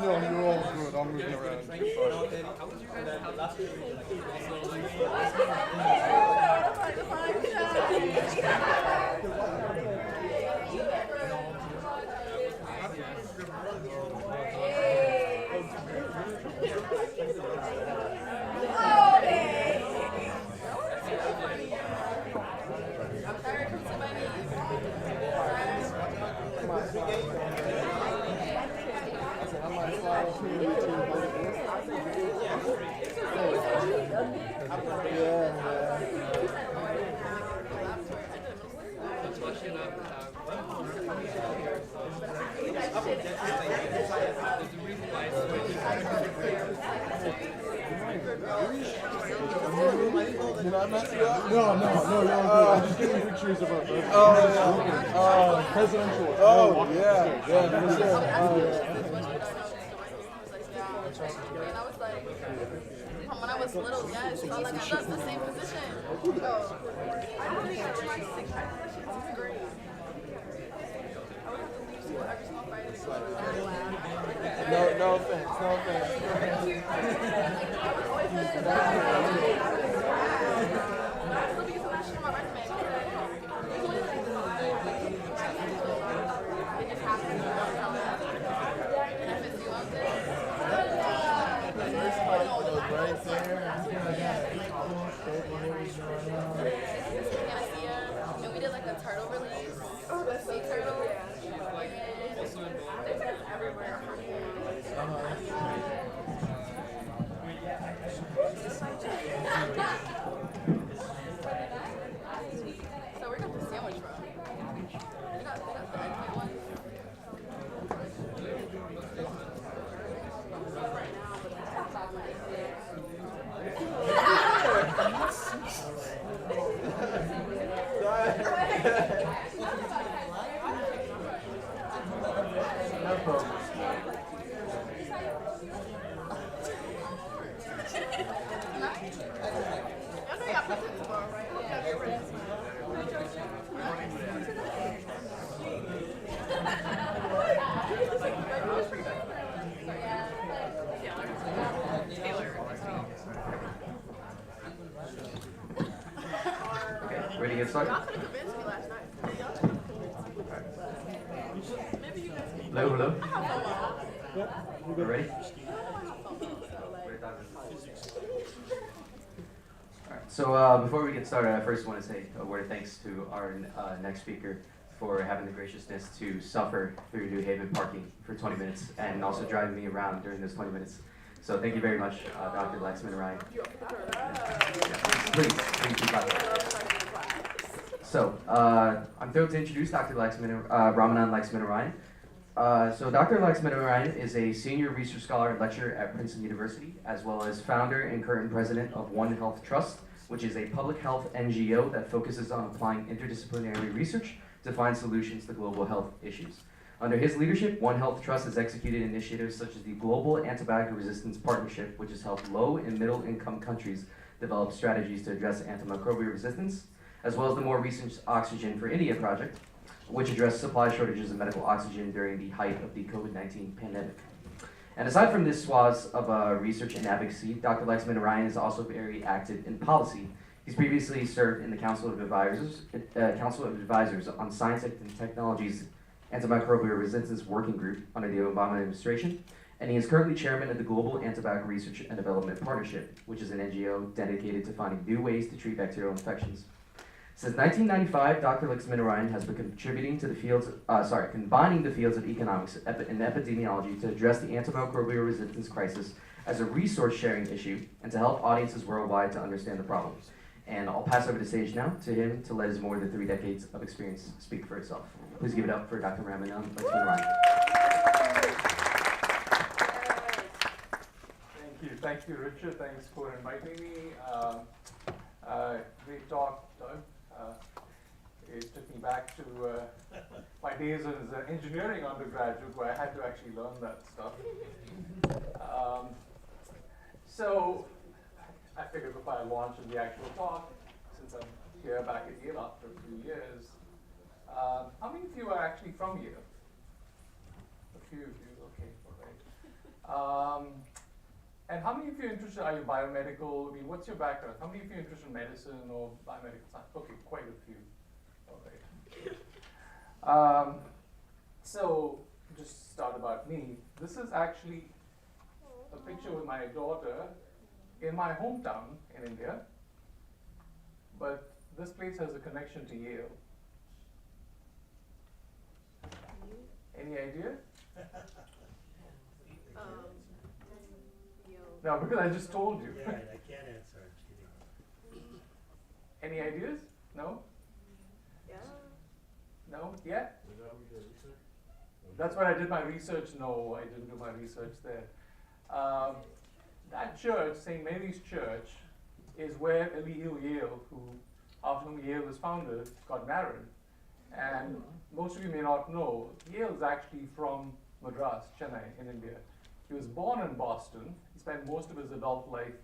No, you're all good. I'm moving around. Did I mess you up? No, you're all good. I'm just getting pictures of our birthday. Presidential. Oh, yeah. For sure. And I was like, when I was little, yes, so like I love the same position. I don't think I did like 6 grade. I would have to leave school every single Friday. No offense. And we did like a turtle release. The sea turtle. They put us everywhere. So we're going to sandwich roll. They got the eggplant one. Ready to get started? Y'all could have convinced me last night. Hello. You ready? So before we get started, I first want to say a word of thanks to our next speaker for having the graciousness to suffer through New Haven parking for 20 minutes and also driving me around during those 20 minutes. So thank you very much, Dr. Laxminarayan. Please keep up. So I'm thrilled to introduce Dr. Ramanan Laxminarayan. So Dr. Laxminarayan is a senior research scholar and lecturer at Princeton University, as well as founder and current president of One Health Trust, which is a public health NGO that focuses on applying interdisciplinary research to find solutions to global health issues. Under his leadership, One Health Trust has executed initiatives such as the Global Antibiotic Resistance Partnership, which has helped low and middle income countries develop strategies to address antimicrobial resistance, as well as the more recent Oxygen for India project, which addressed supply shortages of medical oxygen during the height of the COVID-19 pandemic. And aside from this swath of research and advocacy, Dr. Laxminarayan is also very active in policy. He's previously served in the Council of Advisors on Science and Technology's Antimicrobial Resistance Working Group under the Obama administration, and he is currently chairman of the Global Antibiotic Research and Development Partnership, which is an NGO dedicated to finding new ways to treat bacterial infections. Since 1995, Dr. Laxminarayan has been contributing to the fields, combining the fields of economics and epidemiology to address the antimicrobial resistance crisis as a resource-sharing issue and to help audiences worldwide to understand the problem. And I'll pass over the stage now to him to let his more than 3 decades of experience speak for itself. Please give it up for Dr. Ramanan Laxminarayan. Thank you, Richard. Thanks for inviting me. Great talk, Doug. It took me back to my days as an engineering undergraduate where I had to actually learn that stuff. So I figured if I launch in the actual talk, since I'm here back at Yale after a few years, how many of you are actually from Yale? A few of you, okay, all right. And how many of you are interested, are you biomedical? I mean, what's your background? How many of you are interested in medicine or biomedical science? Okay, quite a few, all right. So, just start about me. This is actually a picture with my daughter in my hometown in India, but this place has a connection to Yale. Any idea? No, because I just told you. Yeah, I can't answer. I'm kidding. Any ideas? No? Yeah. No? Yeah? That's where I did my research. No, I didn't do my research there. That church, St. Mary's Church, is where Elihu Yale, who, after whom Yale was founded, got married. And most of you may not know, Yale is actually from Madras, Chennai, in India. He was born in Boston. He spent most of his adult life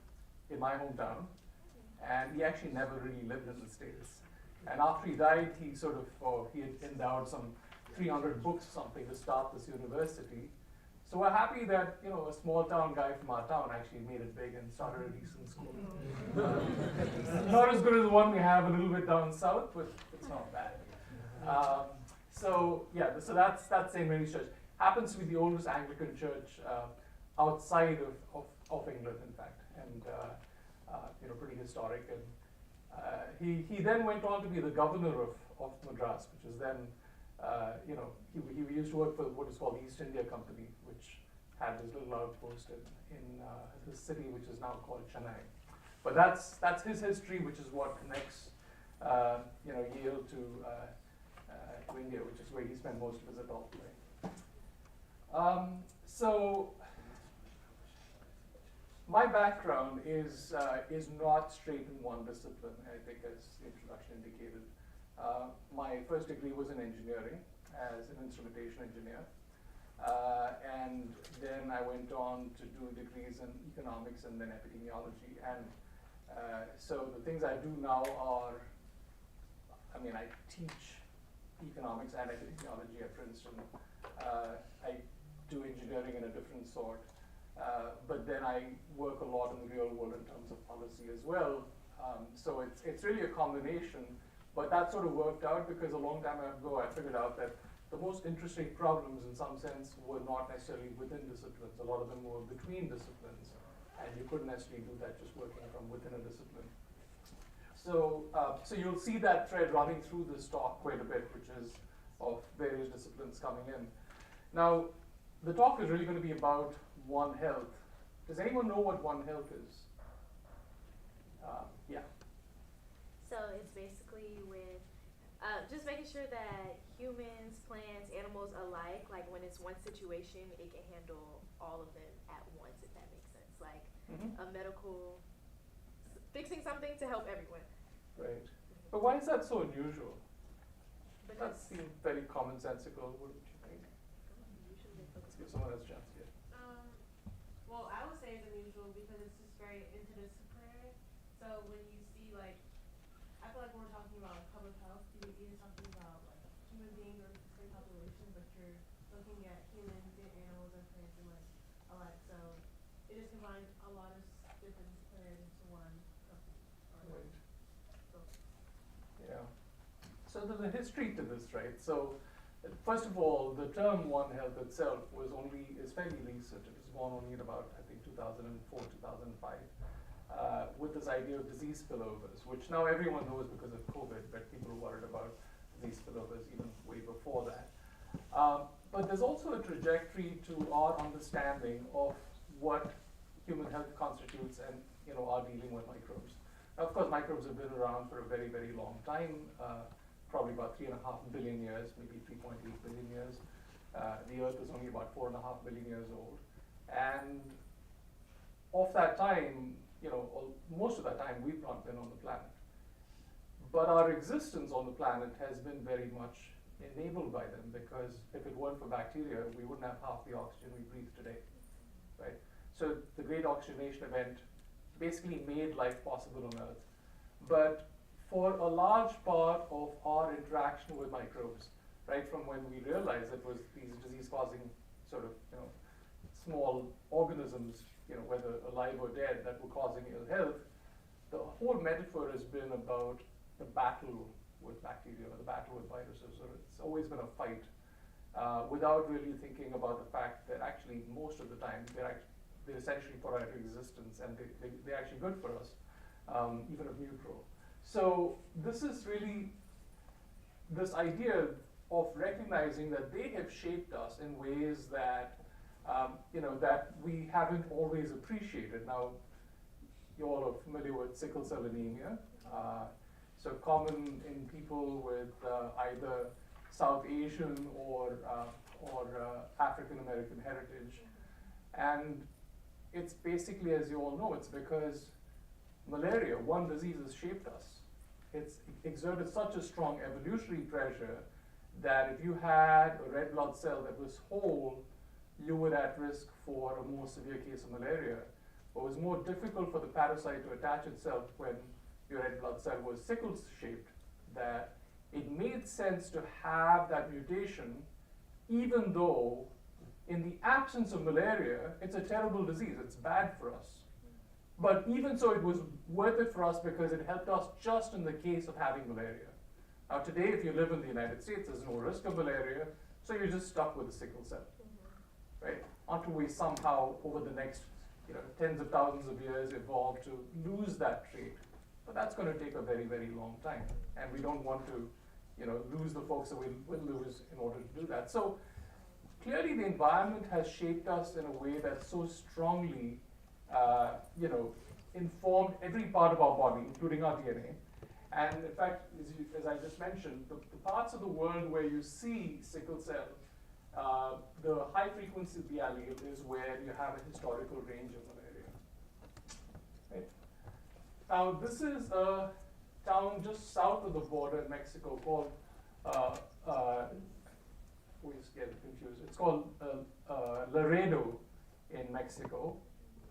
in my hometown. And he actually never really lived in the States. And after he died, he he had endowed some 300 books or something to start this university. So we're happy that, a small town guy from our town actually made it big and started a decent school. Not as good as the one we have a little bit down south, but it's not bad. So that's St. Mary's Church. Happens to be the oldest Anglican church outside of England, in fact, and pretty historic. And he then went on to be the governor of Madras, which is then he used to work for what is called the East India Company, which had this little outpost in his city, which is now called Chennai. But that's his history, which is what connects Yale to India, which is where he spent most of his adult life. So my background is not straight in one discipline, I think, as the introduction indicated. My first degree was in engineering as an instrumentation engineer. And then I went on to do degrees in economics and then epidemiology. And so the things I do now are, I teach economics and epidemiology at Princeton. I do engineering in a different sort. But then I work a lot in the real world in terms of policy as well. So it's really a combination. But that sort of worked out because a long time ago I figured out that the most interesting problems in some sense were not necessarily within disciplines. A lot of them were between disciplines. And you couldn't necessarily do that just working from within a discipline. So you'll see that thread running through this talk quite a bit, which is of various disciplines coming in. Now, the talk is really going to be about One Health. Does anyone know what One Health is? Yeah. So it's basically with just making sure that humans, plants, animals alike, like when it's one situation, it can handle all of them at once, if that makes sense. Like a medical, fixing something to help everyone. Right. But why is that so unusual? Because That seems very commonsensical, wouldn't you think? Let's give someone else a chance here. Well, I would say it's unusual because it's just very interdisciplinary. So when you see I feel like when we're talking about public health, you're either talking about human beings or the same population, but you're looking at humans and animals and plants and alike. So it just combines a lot of different disciplinaries into one company. Right. Yeah. So there's a history to this, right? So first of all, the term One Health itself is fairly recent. It was born only in about, I think, 2004, 2005, with this idea of disease spillovers, which now everyone knows because of COVID, but people were worried about disease spillovers even way before that. But there's also a trajectory to our understanding of what human health constitutes and our dealing with microbes. Now, of course, microbes have been around for a very, very long time, probably about 3.5 billion years, maybe 3.8 billion years. The Earth is only about 4.5 billion years old. And of that time, most of that time, we've not been on the planet. But our existence on the planet has been very much enabled by them, because if it weren't for bacteria, we wouldn't have half the oxygen we breathe today, right? So the great oxygenation event basically made life possible on Earth. But for a large part of our interaction with microbes, right from when we realized it was these disease-causing sort of, small organisms, whether alive or dead, that were causing ill health, the whole metaphor has been about the battle with bacteria, or the battle with viruses, or it's always been a fight, without really thinking about the fact that actually most of the time they're essentially for our existence, and they're actually good for us, even if neutral. So this is really this idea of recognizing that they have shaped us in ways that that we haven't always appreciated. Now, you all are familiar with sickle cell anemia. So common in people with either South Asian or African American heritage. And it's basically, as you all know, it's because malaria, one disease, has shaped us. It's exerted such a strong evolutionary pressure that if you had a red blood cell that was whole, you were at risk for a more severe case of malaria. But it was more difficult for the parasite to attach itself when your red blood cell was sickle-shaped, that it made sense to have that mutation, even though in the absence of malaria, it's a terrible disease, it's bad for us. But even so, it was worth it for us because it helped us just in the case of having malaria. Now today, if you live in the United States, there's no risk of malaria, so you're just stuck with a sickle cell, right? Until we somehow, over the next tens of thousands of years, evolve to lose that trait. But that's going to take a very, very long time, and we don't want to lose the folks that we will lose in order to do that. So clearly the environment has shaped us in a way that so strongly informed every part of our body, including our DNA. And in fact, as I just mentioned, the parts of the world where you see sickle cell, the high frequency of the allele is where you have a historical range of malaria. Right? Now, this is a town just south of the border in Mexico called, we just get confused, it's called Laredo in Mexico.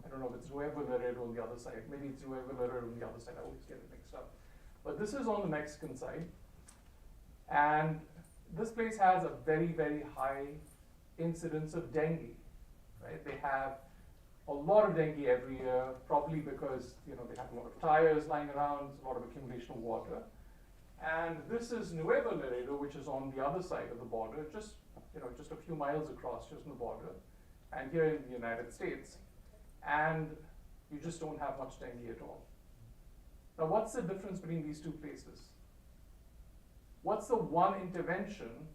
I don't know if it's Nuevo Laredo on the other side. Maybe it's Nuevo Laredo on the other side. I always get it mixed up. But this is on the Mexican side. And this place has a very, very high incidence of dengue, right? They have a lot of dengue every year, probably because they have a lot of tires lying around, a lot of accumulation of water. And this is Nuevo Laredo, which is on the other side of the border, just a few miles across, just on the border, and here in the United States. And you just don't have much dengue at all. Now, what's the difference between these two places? What's the one intervention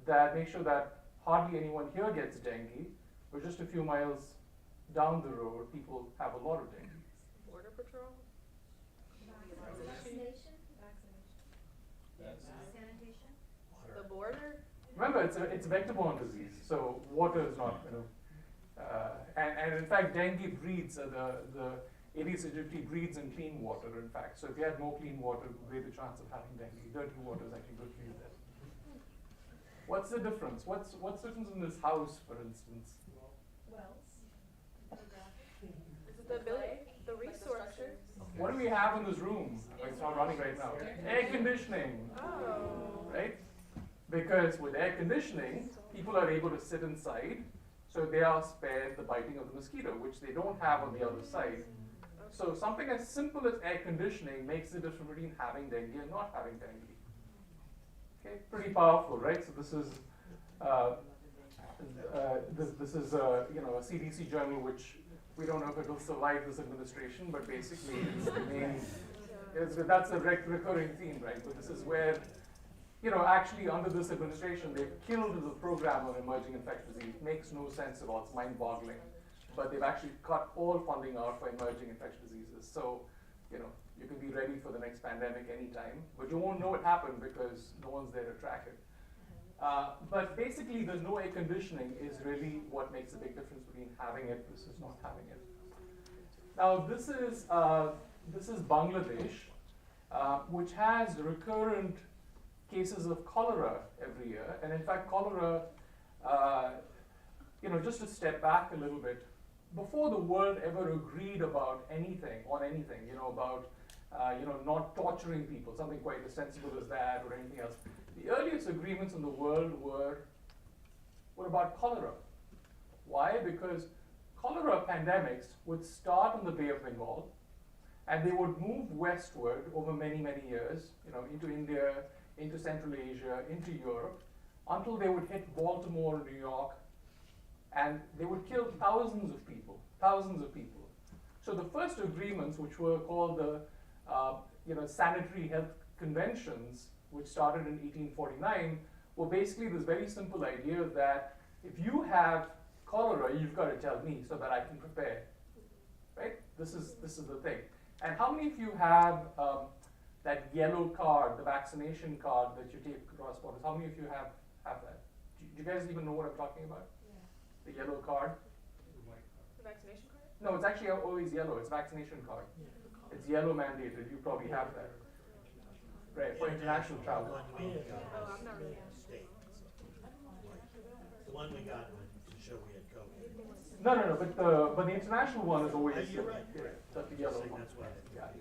that makes sure that hardly anyone here gets dengue, but just a few miles down the road, people have a lot of dengue? Border Patrol? Vaccination? Sanitation? The border? Remember, it's a vector-borne disease, so water is not, and in fact, dengue breeds, the Aedes aegypti breeds in clean water, in fact. So if you had more clean water, greater chance of having dengue. Dirty water is actually good for you then. What's the difference? What's the difference in this house, for instance? Wells. The resources. What do we have in this room? It's not running right now. Air conditioning. Oh. Right? Because with air conditioning, people are able to sit inside, so they are spared the biting of the mosquito, which they don't have on the other side. So something as simple as air conditioning makes the difference between having dengue and not having dengue. Okay, pretty powerful, right? So this is a CDC journal, which we don't know if it will survive this administration, but basically it's the main. That's a recurring theme, right? But this is where, actually under this administration, they've killed the program on emerging infectious disease. It makes no sense at all. It's mind-boggling. But they've actually cut all funding out for emerging infectious diseases. So, you can be ready for the next pandemic anytime, but you won't know it happened because no one's there to track it. But basically, the no air conditioning is really what makes a big difference between having it versus not having it. Now, this is Bangladesh, which has recurrent cases of cholera every year. And in fact, cholera, just to step back a little bit, before the world ever agreed about anything, about not torturing people, something quite as sensible as that or anything else, the earliest agreements in the world were about cholera. Why? Because cholera pandemics would start in the Bay of Bengal, and they would move westward over many, many years, into India, into Central Asia, into Europe, until they would hit Baltimore, New York, and they would kill thousands of people. So the first agreements, which were called the Sanitary Health Conventions, which started in 1849, were basically this very simple idea that if you have cholera, you've got to tell me so that I can prepare, right? This is the thing. And how many of you have that yellow card, the vaccination card that you take across borders? How many of you have that? Do you guys even know what I'm talking about? Yeah. The yellow card? The vaccination card? No, it's actually always yellow. It's vaccination card. It's yellow mandated. You probably have that. Right, for international travel. The one we got Oh, I'm not really in the States. The one we got to show we had COVID. No, but the international one is always You're yellow. right. Yeah, that's the yellow one. That's why. Yeah.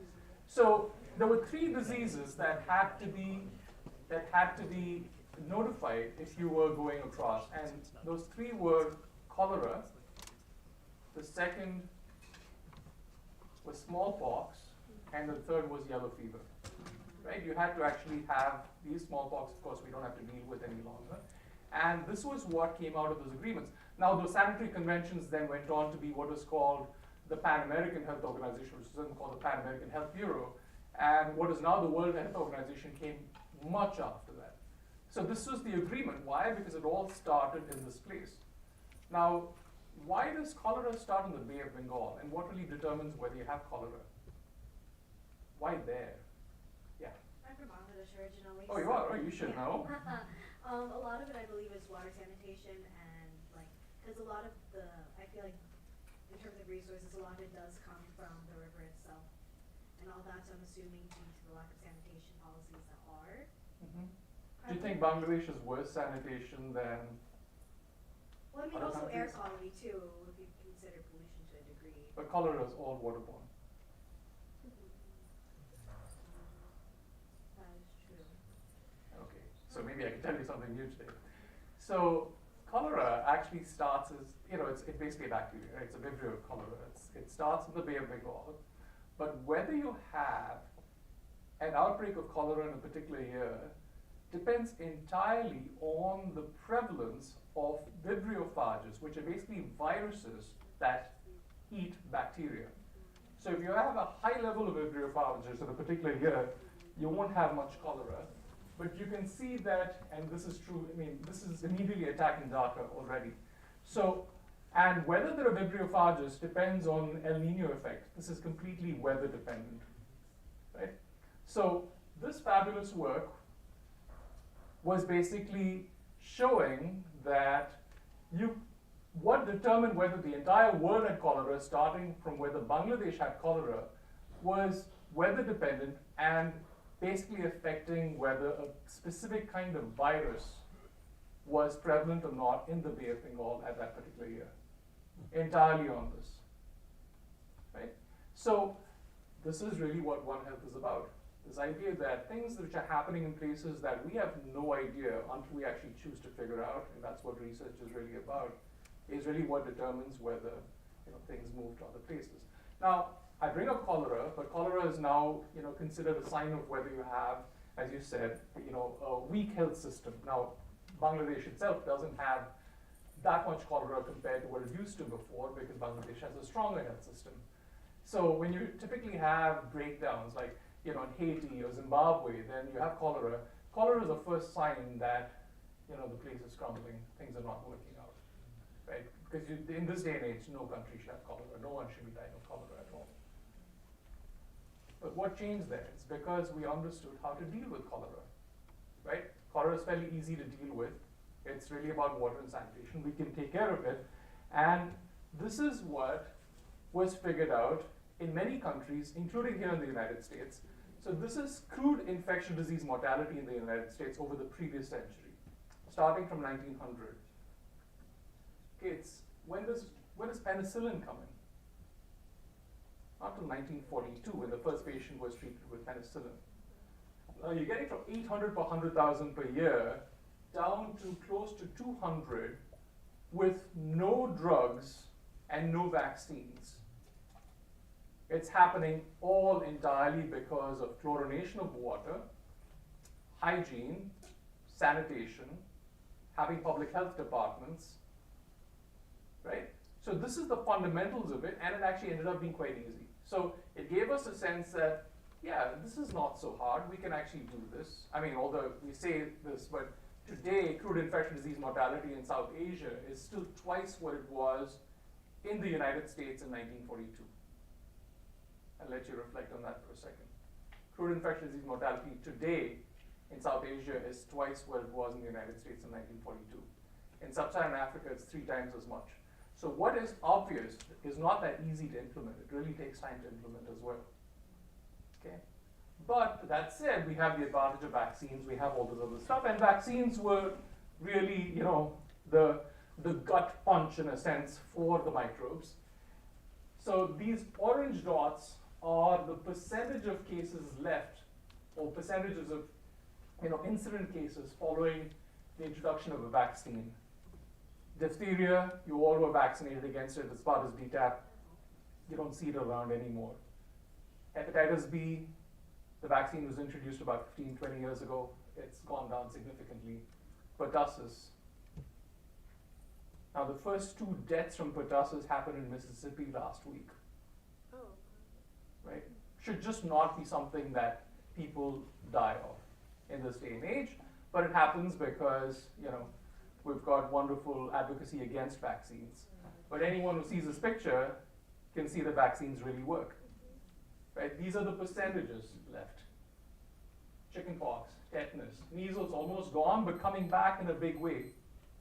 So there were 3 diseases that had to be notified if you were going across, and those 3 were cholera. The second was smallpox, and the third was yellow fever. Right? You had to actually have these smallpox. Of course, we don't have to deal with any longer. And this was what came out of those agreements. Now, those sanitary conventions then went on to be what was called the Pan American Health Organization, which is then called the Pan American Health Bureau. And what is now the World Health Organization came much after that. So this was the agreement. Why? Because it all started in this place. Now, why does cholera start in the Bay of Bengal? And what really determines whether you have cholera? Why there? Yeah. I'm from Bangladesh originally. Oh, you are? Oh, you should know. A lot of it, I believe, is water sanitation and because a lot of I feel like in terms of resources, a lot of it does come from the river itself. And all that, so I'm assuming due to the lack of sanitation policies that are. Mm-hmm. Do you think Bangladesh is worse sanitation than? Well, I mean, other also air countries? quality too, if you consider pollution to a degree. But cholera is all waterborne. That is true. Okay, so maybe I can tell you something new today. So cholera actually starts as, it's basically a bacteria, right? It's a vibrio cholera. It starts in the Bay of Bengal. But whether you have an outbreak of cholera in a particular year depends entirely on the prevalence of vibriophages, which are basically viruses that eat bacteria. So if you have a high level of vibriophages in a particular year, you won't have much cholera. But you can see that, and this is true, this is immediately attacking data already. So, and whether there are vibriophages depends on El Nino effect. This is completely weather dependent, right? So this fabulous work was basically showing that what determined whether the entire world had cholera, starting from whether Bangladesh had cholera, was weather dependent and basically affecting whether a specific kind of virus was prevalent or not in the Bay of Bengal at that particular year. Entirely on this, right? So this is really what One Health is about. This idea that things which are happening in places that we have no idea until we actually choose to figure out, and that's what research is really about, is really what determines whether things move to other places. Now, I bring up cholera, but cholera is now considered a sign of whether you have, as you said, a weak health system. Now, Bangladesh itself doesn't have that much cholera compared to what it used to before, because Bangladesh has a stronger health system. So when you typically have breakdowns, like in Haiti or Zimbabwe, then you have cholera. Cholera is the first sign that the place is crumbling, things are not working out, right? Because in this day and age, no country should have cholera. No one should be dying of cholera at all. But what changed there? It's because we understood how to deal with cholera, right? Cholera is fairly easy to deal with. It's really about water and sanitation. We can take care of it. And this is what was figured out in many countries, including here in the United States, So this is crude infectious disease mortality in the United States over the previous century, starting from 1900. Okay, it's when does penicillin come in? Not till 1942, when the first patient was treated with penicillin. You're getting from 800 per 100,000 per year down to close to 200 with no drugs and no vaccines. It's happening all entirely because of chlorination of water, hygiene, sanitation, having public health departments, right? So this is the fundamentals of it, and it actually ended up being quite easy. So it gave us a sense that, yeah, this is not so hard. We can actually do this. I mean, although we say this, but today, crude infectious disease mortality in South Asia is still twice what it was in the United States in 1942. I'll let you reflect on that for a second. Crude infectious disease mortality today in South Asia is twice what it was in the United States in 1942. In sub-Saharan Africa, it's 3 times as much. So what is obvious is not that easy to implement. It really takes time to implement as well. Okay? But that said, we have the advantage of vaccines. We have all this other stuff, and vaccines were really, you know, the gut punch in a sense for the microbes. So these orange dots are the percentage of cases left, or percentages of, you know, incident cases following the introduction of a vaccine. Diphtheria, you all were vaccinated against it as part of DTaP. You don't see it around anymore. Hepatitis B, the vaccine was introduced about 15, 20 years ago. It's gone down significantly. Pertussis. Now, the first 2 deaths from pertussis happened in Mississippi last week. Oh. Right? Should just not be something that people die of in this day and age, but it happens because, you know, we've got wonderful advocacy against vaccines. But anyone who sees this picture can see that vaccines really work. Right? These are the percentages left. Chickenpox, tetanus, measles almost gone, but coming back in a big way.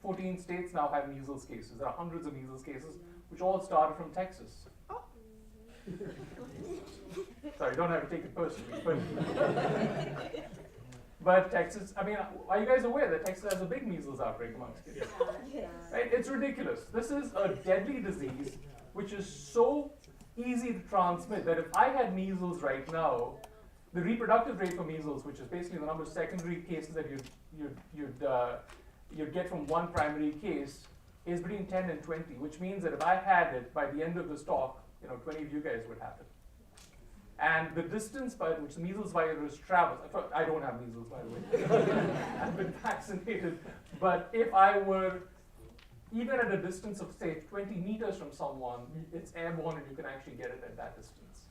14 states now have measles cases. There are hundreds of measles cases, which all started from Texas. Oh. Sorry, don't have to take it personally, but Texas, I mean, are you guys aware that Texas has a big measles outbreak amongst kids? Right? It's ridiculous. This is a deadly disease which is so easy to transmit that if I had measles right now, the reproductive rate for measles, which is basically the number of secondary cases that you'd get from one primary case, is between 10 and 20, which means that if I had it by the end of this talk, you know, 20 of you guys would have it. And the distance by which the measles virus travels, I don't have measles, by the way. I've been vaccinated. But if I were even at a distance of, say, 20 meters from someone, it's airborne and you can actually get it at that distance.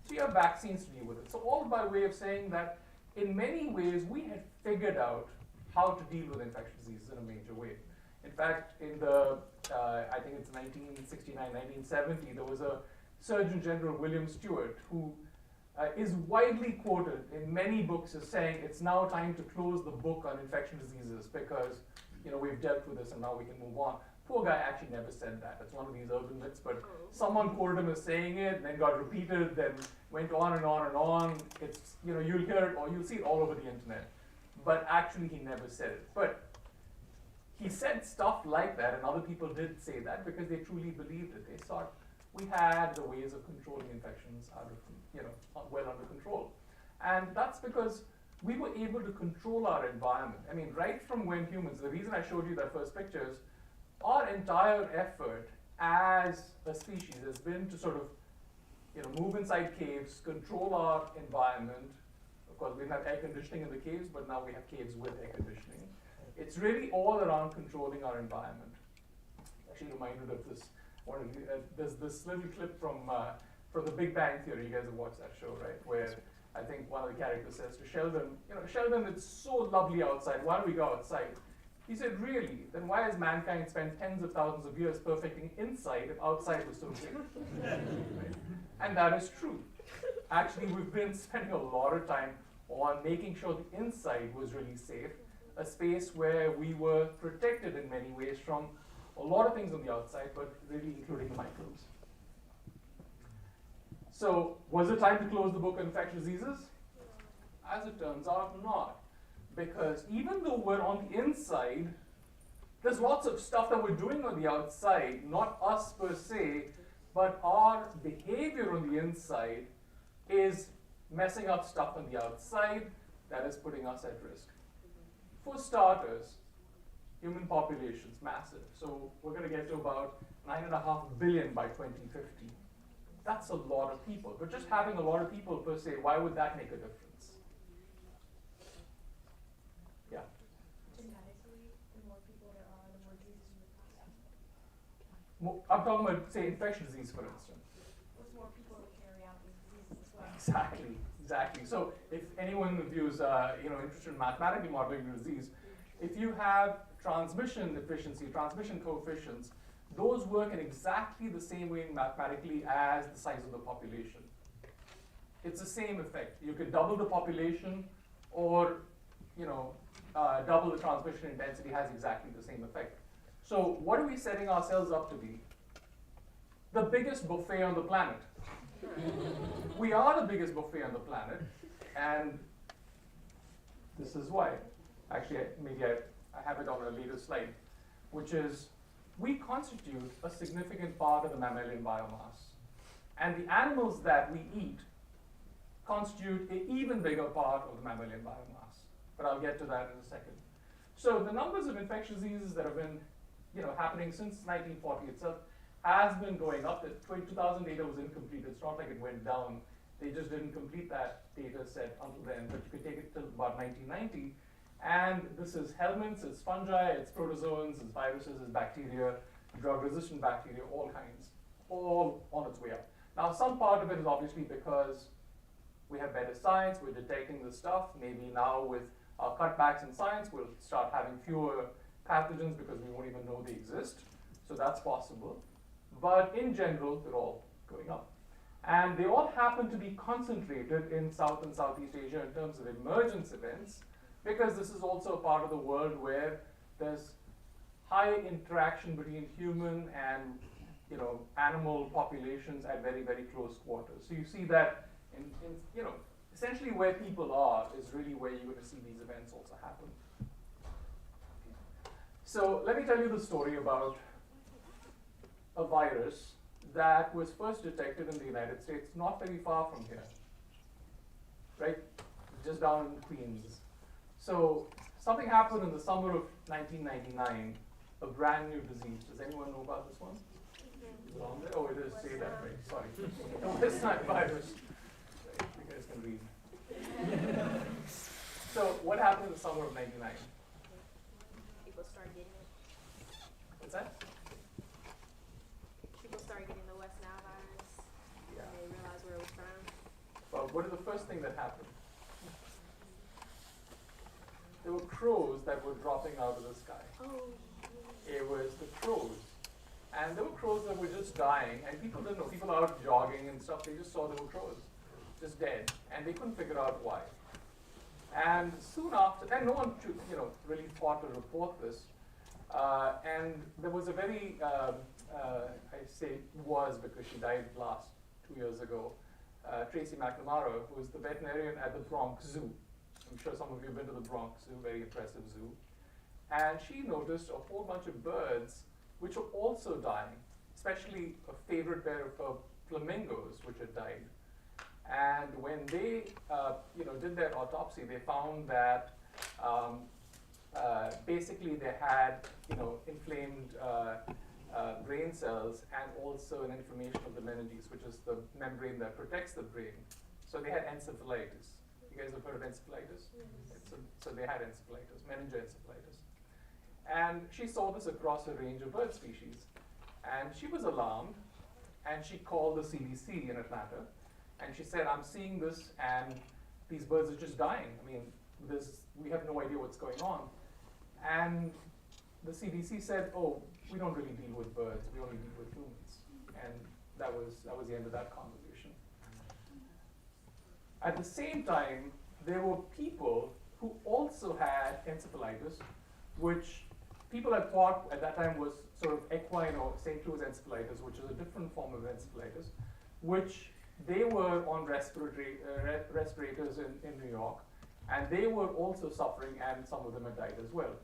So you have vaccines to deal with it. So all by way of saying that in many ways we had figured out how to deal with infectious diseases in a major way. In fact, in the, I think it's 1969, 1970, there was a Surgeon General, William Stewart, who is widely quoted in many books as saying it's now time to close the book on infectious diseases because, you know, we've dealt with this and now we can move on. Poor guy actually never said that. It's one of these urban myths, but someone quoted him as saying it, and then got repeated, then went on and on and on. It's, you know, you'll hear it or you'll see it all over the internet. But actually he never said it. But he said stuff like that, and other people did say that because they truly believed it. They thought we had the ways of controlling infections out of, you know, well under control. And that's because we were able to control our environment. I mean, right from when humans, the reason I showed you that first picture is our entire effort as a species has been to sort of, you know, move inside caves, control our environment. Of course, we didn't have air conditioning in the caves, but now we have caves with air conditioning. It's really all around controlling our environment. Actually reminded of this. There's this little clip from The Big Bang Theory. You guys have watched that show, right? Where I think one of the characters says to Sheldon, you know, Sheldon, it's so lovely outside. Why don't we go outside? He said, really? Then why has mankind spent tens of thousands of years perfecting inside if outside was so safe? Right? And that is true. Actually, we've been spending a lot of time on making sure the inside was really safe, a space where we were protected in many ways from a lot of things on the outside, but really including the microbes. So, was it time to close the book on infectious diseases? As it turns out, not. Because even though we're on the inside, there's lots of stuff that we're doing on the outside, not us per se, but our behavior on the inside is messing up stuff on the outside that is putting us at risk. For starters, human population's massive. So we're going to get to about 9.5 billion by 2050. That's a lot of people. But just having a lot of people per se, why would that make a difference? Yeah. Genetically, the more people there are, the more diseases you would have. I'm talking about, say, infectious disease, for instance. With more people to carry out these diseases as well. Exactly, exactly. So if anyone of you is interested in mathematically modeling disease, if you have transmission efficiency, transmission coefficients, those work in exactly the same way mathematically as the size of the population. It's the same effect. You could double the population, or double the transmission intensity has exactly the same effect. So what are we setting ourselves up to be? The biggest buffet on the planet. We are the biggest buffet on the planet, and this is why. Actually, maybe I have it on a later slide, which is we constitute a significant part of the mammalian biomass. And the animals that we eat constitute an even bigger part of the mammalian biomass. But I'll get to that in a second. So the numbers of infectious diseases that have been happening since 1940 itself has been going up. The 2000 data was incomplete. It's not like it went down. They just didn't complete that data set until then, but you could take it till about 1990. And this is helminths, it's fungi, it's protozoans, it's viruses, it's bacteria, drug-resistant bacteria, all kinds, all on its way up. Now, some part of it is obviously because we have better science, we're detecting the stuff. Maybe now with our cutbacks in science, we'll start having fewer pathogens because we won't even know they exist. So that's possible. But in general, they're all going up. And they all happen to be concentrated in South and Southeast Asia in terms of emergence events, because this is also a part of the world where there's high interaction between human and animal populations at very, very close quarters. So you see that in essentially where people are is really where you're going to see these events also happen. So let me tell you the story about a virus that was first detected in the United States, not very far from here, right? Just down in Queens. So something happened in the summer of 1999, a brand new disease. Does anyone know about this one? Is it on there? Oh, it is. Say that right. Sorry. No, West Nile virus. Right. You guys can read. So what happened in the summer of 99? People started getting it. What's that? People started getting the West Nile virus. Yeah. And they realized where it was from. Well, what is the first thing that happened? There were crows that were dropping out of the sky. Oh. It was the crows. And there were crows that were just dying, and people didn't know. People out jogging and stuff, they just saw there were crows, just dead, and they couldn't figure out why. And soon after, and no one really thought to report this, and there was a very, I say was because she died last 2 years ago, Tracy McNamara, who was the veterinarian at the Bronx Zoo. I'm sure some of you have been to the Bronx Zoo, very impressive zoo. And she noticed a whole bunch of birds which were also dying, especially a favorite pair of her flamingos which had died. And when they did their autopsy, they found that basically they had inflamed brain cells and also an inflammation of the meninges, which is the membrane that protects the brain. So they had encephalitis. You guys have heard of encephalitis? So they had encephalitis, meningoencephalitis. And she saw this across a range of bird species. And she was alarmed, and she called the CDC in Atlanta, and she said, I'm seeing this, and these birds are just dying. I mean, we have no idea what's going on. And the CDC said, oh, we don't really deal with birds, we only deal with humans. And that was the end of that conversation. At the same time, there were people who also had encephalitis, which people had thought at that time was sort of equine or St. Louis encephalitis, which is a different form of encephalitis, which they were on respirators in New York, And they were also suffering, and some of them had died as well.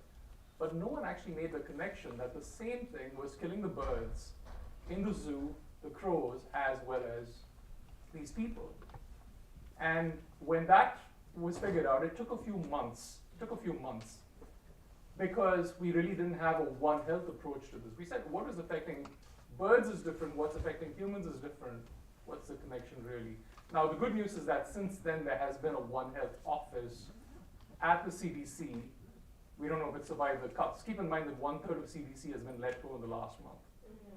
But no one actually made the connection that the same thing was killing the birds in the zoo, the crows, as well as these people. And when that was figured out, it took a few months. Because we really didn't have a One Health approach to this. We said what is affecting birds is different, what's affecting humans is different, what's the connection really? Now the good news is that since then there has been a One Health office at the CDC. We don't know if it survived the cuts. Keep in mind that 1/3 of CDC has been let go in the last month.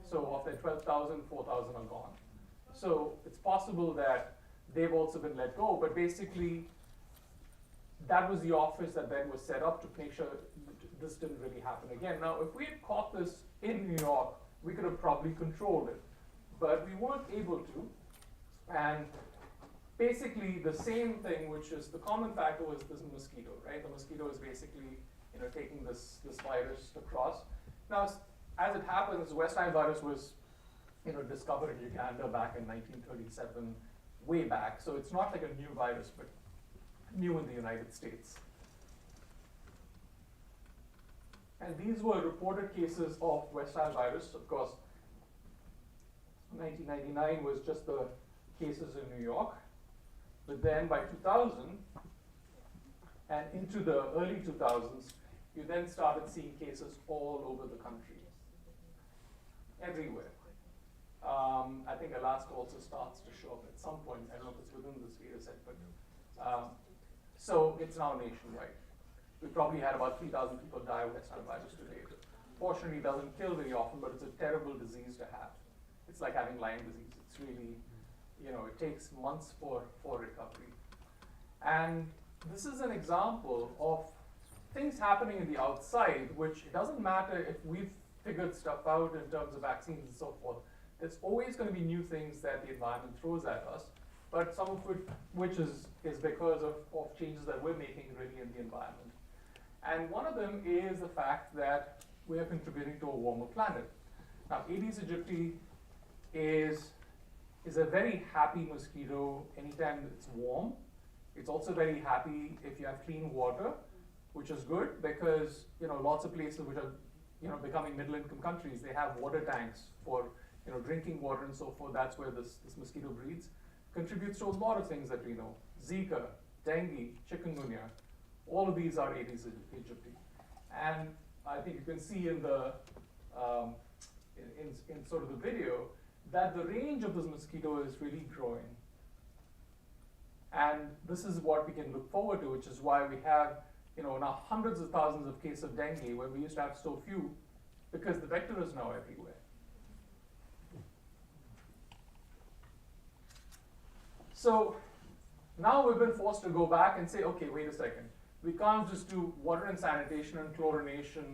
So of their 12,000, 4,000 are gone. So it's possible that they've also been let go, but basically that was the office that then was set up to make sure this didn't really happen again. Now, if we had caught this in New York, we could have probably controlled it, but we weren't able to. And basically the same thing, which is the common factor, was this mosquito, right? The mosquito is basically, taking this virus across. Now, as it happens, West Nile virus was, discovered in Uganda back in 1937, way back. So it's not like a new virus, but new in the United States. And these were reported cases of West Nile virus. Of course, 1999 was just the cases in New York. But then by 2000 and into the early 2000s, you then started seeing cases all over the country, everywhere. I think Alaska also starts to show up at some point. I don't know if it's within this data set, but so it's now nationwide. We probably had about 3,000 people die of West Nile virus today. Fortunately, it doesn't kill very often, but it's a terrible disease to have. It's like having Lyme disease. It's really, it takes months for recovery. And this is an example of things happening in the outside, which it doesn't matter if we've figured stuff out in terms of vaccines and so forth. There's always going to be new things that the environment throws at us, but some of which is because of changes that we're making really in the environment. And one of them is the fact that we are contributing to a warmer planet. Now, Aedes aegypti is a very happy mosquito anytime it's warm. It's also very happy if you have clean water, which is good because lots of places which are becoming middle-income countries, they have water tanks for drinking water and so forth. That's where this mosquito breeds. Contributes to a lot of things that we know: Zika, dengue, chikungunya. All of these are Aedes aegypti, and I think you can see in the in sort of the video that the range of this mosquito is really growing. And this is what we can look forward to, which is why we have now hundreds of thousands of cases of dengue where we used to have so few, because the vector is now everywhere. So now we've been forced to go back and say, okay, wait a second. We can't just do water and sanitation and chlorination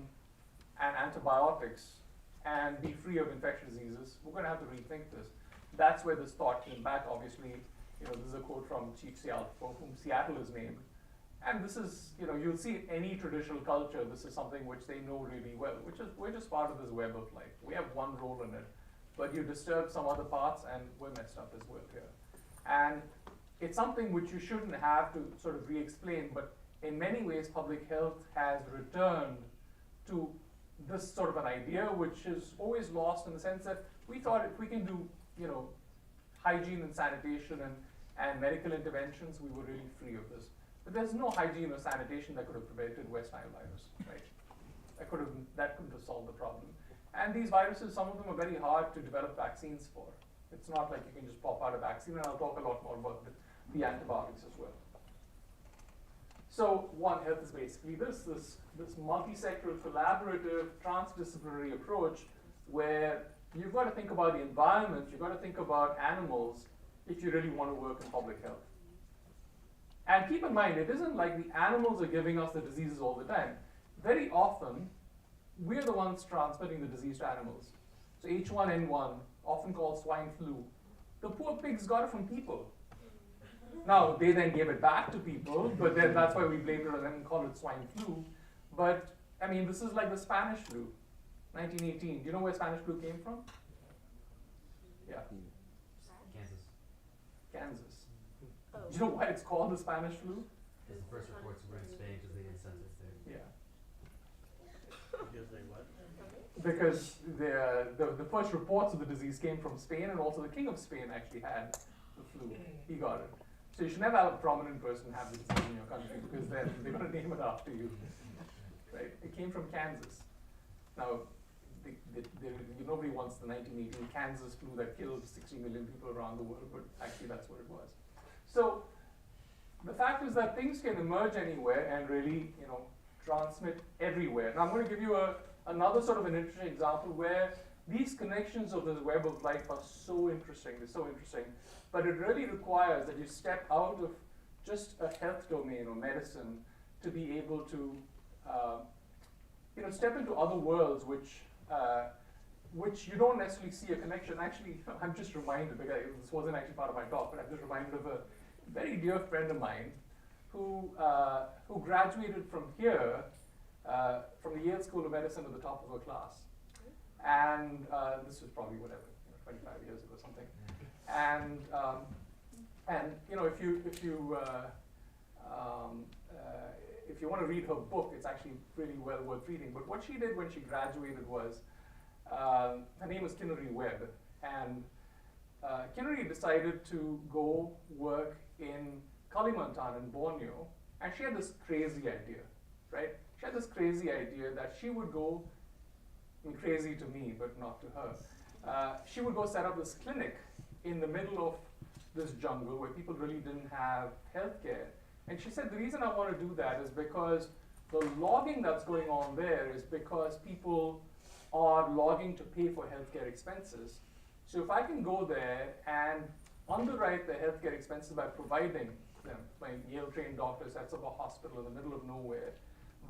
and antibiotics and be free of infectious diseases. We're going to have to rethink this. That's where this thought came back. Obviously, this is a quote from Chief Seattle, for whom Seattle is named. And this is, you'll see in any traditional culture, this is something which they know really well, we're just part of this web of life. We have one role in it, but you disturb some other parts and we're messed up as well here. And it's something which you shouldn't have to sort of re-explain, but in many ways, public health has returned to this sort of an idea, which is always lost in the sense that we thought if we can do, hygiene and sanitation and medical interventions, we were really free of this. But there's no hygiene or sanitation that could have prevented West Nile virus, right? That couldn't have solved the problem. And these viruses, some of them are very hard to develop vaccines for. It's not like you can just pop out a vaccine, and I'll talk a lot more about the antibiotics as well. So One Health is basically this multi-sectoral, collaborative, transdisciplinary approach where you've got to think about the environment, you've got to think about animals if you really want to work in public health. And keep in mind, it isn't like the animals are giving us the diseases all the time. Very often, we're the ones transmitting the disease to animals. So H1N1, often called swine flu, the poor pigs got it from people. Now, they then gave it back to people, but then that's why we blamed it on them and called it swine flu. But, I mean, this is like the Spanish flu, 1918. Do you know where Spanish flu came from? Yeah. Kansas. Kansas. Oh. Do you know why it's called the Spanish flu? Because the first reports were in Spain because they didn't census there. Yeah. Because they what? Because the first reports of the disease came from Spain, and also the King of Spain actually had the flu. He got it. So you should never have a prominent person have this disease in your country, because then they're going to name it after you. Right? It came from Kansas. Now, nobody wants the 1918 Kansas flu that killed 60 million people around the world, but actually that's what it was. So the fact is that things can emerge anywhere and really, transmit everywhere. Now I'm going to give you another sort of an interesting example where these connections of the web of life are so interesting. They're so interesting, but it really requires that you step out of just a health domain or medicine to be able to, step into other worlds which you don't necessarily see a connection. Actually, I'm just reminded, because this wasn't actually part of my talk, but I'm just reminded of a very dear friend of mine who graduated from here, from the Yale School of Medicine at the top of her class. And this was probably, 25 years ago or something. And if you want to read her book, it's actually really well worth reading. But what she did when she graduated was, her name was Kinnari Webb, and Kinnari decided to go work in Kalimantan in Borneo, and she had this crazy idea, right? She had this crazy idea that she would go, crazy to me, but not to her. She would go set up this clinic in the middle of this jungle where people really didn't have healthcare. And she said, the reason I want to do that is because the logging that's going on there is because people are logging to pay for healthcare expenses. So if I can go there and underwrite the healthcare expenses by providing them, my Yale-trained doctor sets up a hospital in the middle of nowhere.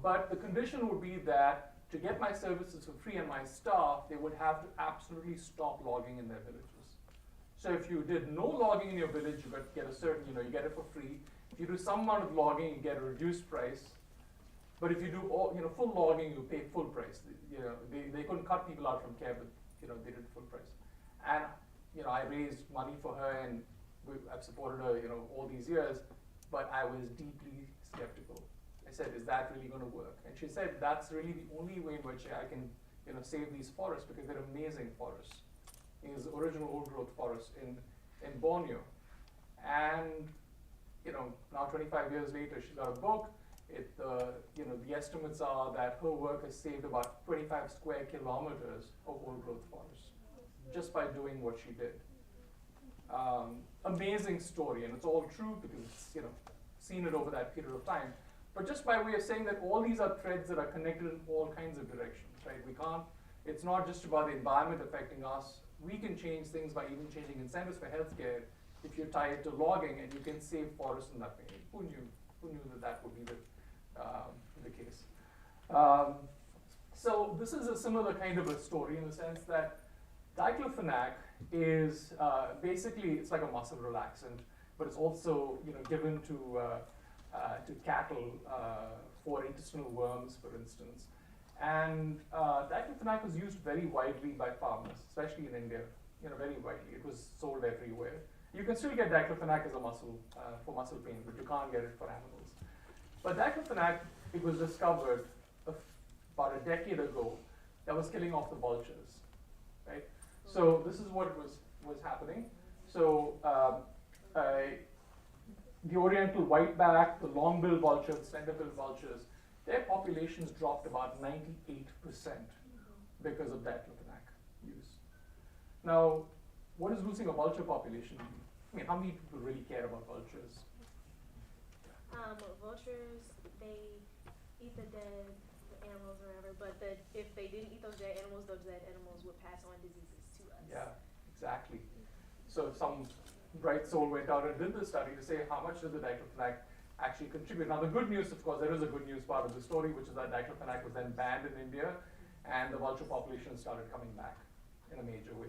But the condition would be that to get my services for free and my staff, they would have to absolutely stop logging in their villages. So if you did no logging in your village, you get a certain, you get it for free. If you do some amount of logging, you get a reduced price. But if you do all, full logging, you pay full price. They couldn't cut people out from care, but they did full price. And I raised money for her, and I've supported her, all these years. But I was deeply skeptical. I said, "Is that really going to work?" And she said, "That's really the only way in which I can, save these forests, because they're amazing forests. These original old-growth forests in Borneo." And now 25 years later, she's got a book. The estimates are that her work has saved about 25 square kilometers of old-growth forests just by doing what she did. Amazing story, and it's all true because it's seen it over that period of time. But just by way of saying that all these are threads that are connected in all kinds of directions, right? It's not just about the environment affecting us. We can change things by even changing incentives for healthcare if you tie it to logging, and you can save forests in that way. Who knew that would be the case? So this is a similar kind of a story in the sense that diclofenac is basically, it's like a muscle relaxant, but it's also given to cattle for intestinal worms, for instance. And diclofenac was used very widely by farmers, especially in India, very widely. It was sold everywhere. You can still get diclofenac as a muscle, for muscle pain, but you can't get it for animals. But diclofenac, it was discovered about a decade ago that was killing off the vultures, right? So this is what was happening. So the oriental whiteback, the long-billed vultures, slender-billed vultures, their populations dropped about 98% because of diclofenac use. Now, what does losing a vulture population mean? How many people really care about vultures? Vultures, they eat the dead animals or whatever, but if they didn't eat those dead animals would pass on diseases to us. Yeah, exactly. So some bright soul went out and did this study to say how much did the diclofenac actually contribute. Now the good news, of course, there is a good news part of the story, which is that diclofenac was then banned in India, and the vulture population started coming back in a major way,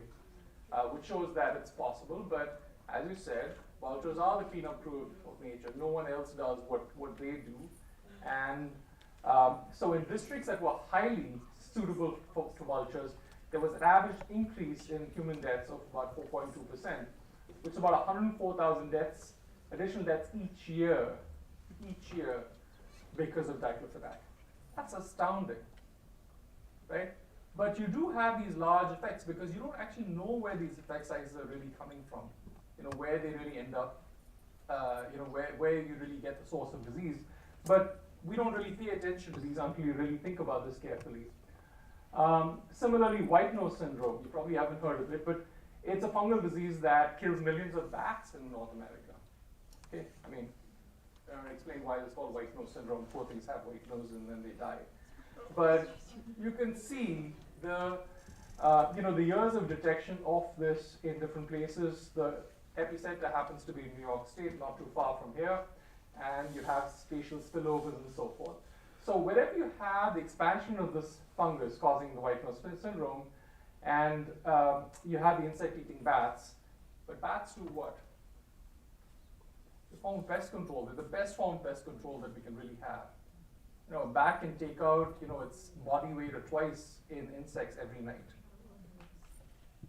which shows that it's possible. But as you said, vultures are the cleanup crew of nature. No one else does what they do. And so in districts that were highly suitable to vultures, there was an average increase in human deaths of about 4.2%, which is about 104,000 deaths, additional deaths each year each year because of diclofenac. That's astounding, right? But you do have these large effects because you don't actually know where these effect sizes are really coming from, where they really end up, where you really get the source of disease. But we don't really pay attention to these until you really think about this carefully. Similarly, white nose syndrome, you probably haven't heard of it, but it's a fungal disease that kills millions of bats in North America. Okay, I mean, I don't explain why it's called white nose syndrome. Poor things have white nose and then they die. But you can see the years of detection of this in different places. The epicenter happens to be in New York State, not too far from here, and you have spatial spillovers and so forth. So wherever you have the expansion of this fungus causing the white nose syndrome, and you have the insect-eating bats, but bats do what? They form pest control. They're the best form of pest control that we can really have. A bat can take out, its body weight or twice in insects every night.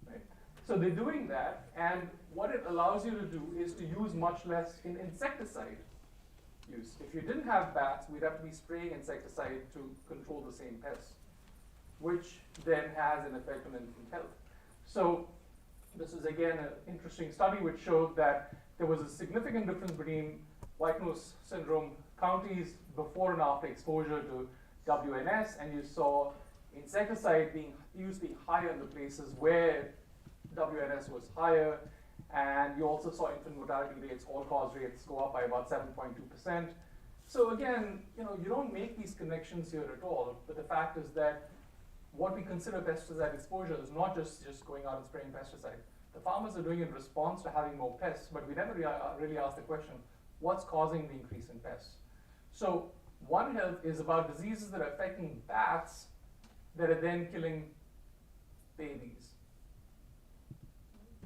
Right? So they're doing that, and what it allows you to do is to use much less in insecticide use. If you didn't have bats, we'd have to be spraying insecticide to control the same pests, which then has an effect on infant health. So this is again an interesting study which showed that there was a significant difference between white nose syndrome counties before and after exposure to WNS, and you saw insecticide being used being higher in the places where WNS was higher, and you also saw infant mortality rates, all-cause rates go up by about 7.2%. So again, you don't make these connections here at all, but the fact is that what we consider pesticide exposure is not just going out and spraying pesticide. The farmers are doing it in response to having more pests, but we never really ask the question, what's causing the increase in pests? So One Health is about diseases that are affecting bats that are then killing babies.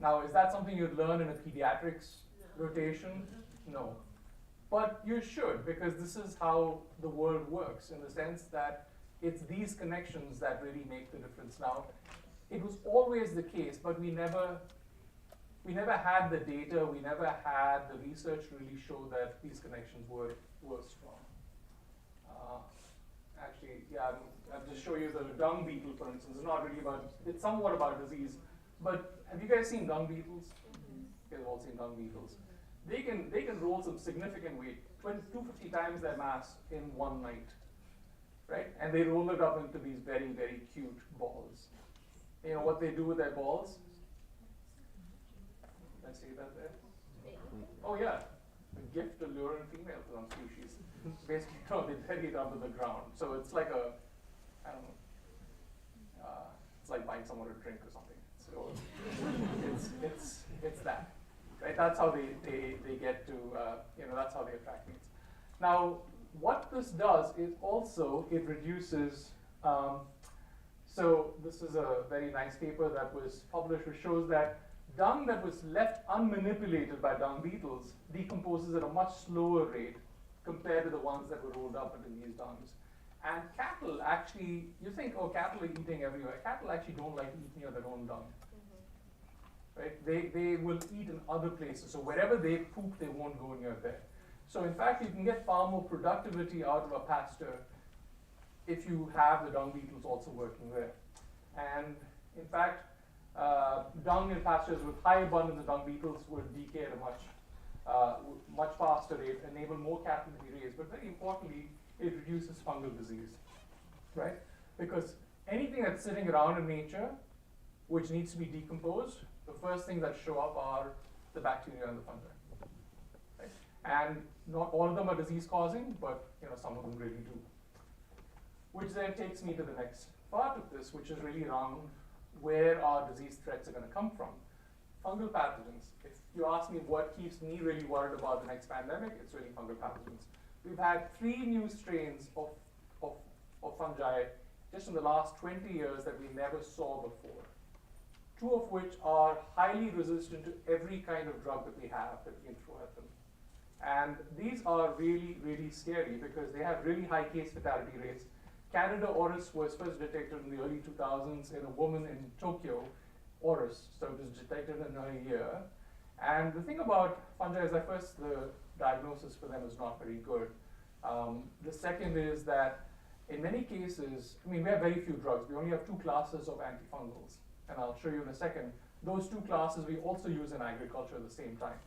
Now, is that something you'd learn in a pediatrics rotation? No. But you should, because this is how the world works, in the sense that it's these connections that really make the difference. Now, it was always the case, but we never had the data, we never had the research to really show that these connections were strong. Actually, yeah, I'll just show you the dung beetle, for instance. It's not really about, it's somewhat about disease, but have you guys seen dung beetles? You've all seen dung beetles. They can roll some significant weight, 250 times their mass in one night, right? And they roll it up into these very, very cute balls. You know what they do with their balls? Let's see that there. Oh yeah, a gift to lure in female to some species. Basically, no, they bury it under the ground. So it's like a, I don't know, it's like buying someone a drink or something. So it's that, right? That's how they get to, that's how they attract mates. Now, what this does is also, it reduces, so this is a very nice paper that was published which shows that dung that was left unmanipulated by dung beetles decomposes at a much slower rate compared to the ones that were rolled up in these dungs. And cattle actually, you think, oh, cattle are eating everywhere. Cattle actually don't like eating near their own dung. Right? They will eat in other places. So wherever they poop, they won't go near there. So in fact, you can get far more productivity out of a pasture if you have the dung beetles also working there. And in fact, dung in pastures with high abundance of dung beetles would decay at a much faster rate, enable more cattle to be raised. But very importantly, it reduces fungal disease, right? Because anything that's sitting around in nature, which needs to be decomposed, the first things that show up are the bacteria and the fungi. Right? And not all of them are disease-causing, but some of them really do. Which then takes me to the next part of this, which is really around where our disease threats are going to come from. Fungal pathogens. If you ask me what keeps me really worried about the next pandemic, it's really fungal pathogens. We've had 3 new strains of fungi just in the last 20 years that we never saw before. 2 of which are highly resistant to every kind of drug that we have that we can throw at them. And these are really, really scary because they have really high case fatality rates. Candida auris was first detected in the early 2000s in a woman in Tokyo, auris, so it was detected in a year. And the thing about fungi is that first, the diagnosis for them is not very good. The second is that in many cases, I mean, we have very few drugs. We only have 2 classes of antifungals, and I'll show you in a second. Those 2 classes we also use in agriculture at the same time.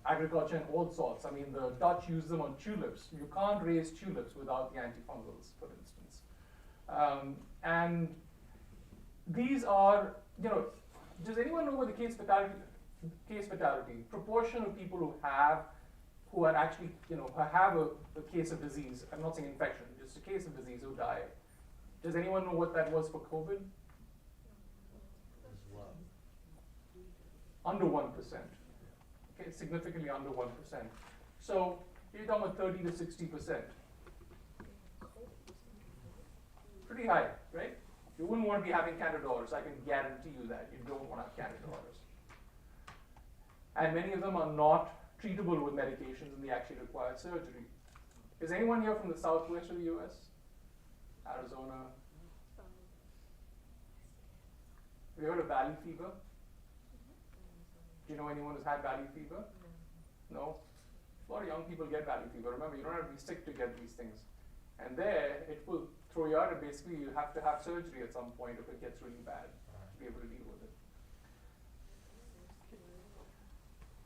Agriculture in all sorts. I mean, the Dutch use them on tulips. You can't raise tulips without the antifungals, for instance. And these are, does anyone know what the case fatality, proportion of people who are actually, who have a case of disease, I'm not saying infection, just a case of disease, who die. Does anyone know what that was for COVID? It's low. Under 1%. Okay, significantly under 1%. So you're talking about 30 to 60%. Pretty high, right? You wouldn't want to be having candidatus. I can guarantee you that. You don't want to have candidatus. And many of them are not treatable with medications and they actually require surgery. Is anyone here from the southwest of the US? Arizona? Have you heard of valley fever? Do you know anyone who's had valley fever? No? A lot of young people get valley fever. Remember, you don't have to be sick to get these things. And there, it will throw you out, and basically you have to have surgery at some point if it gets really bad to be able to deal with it.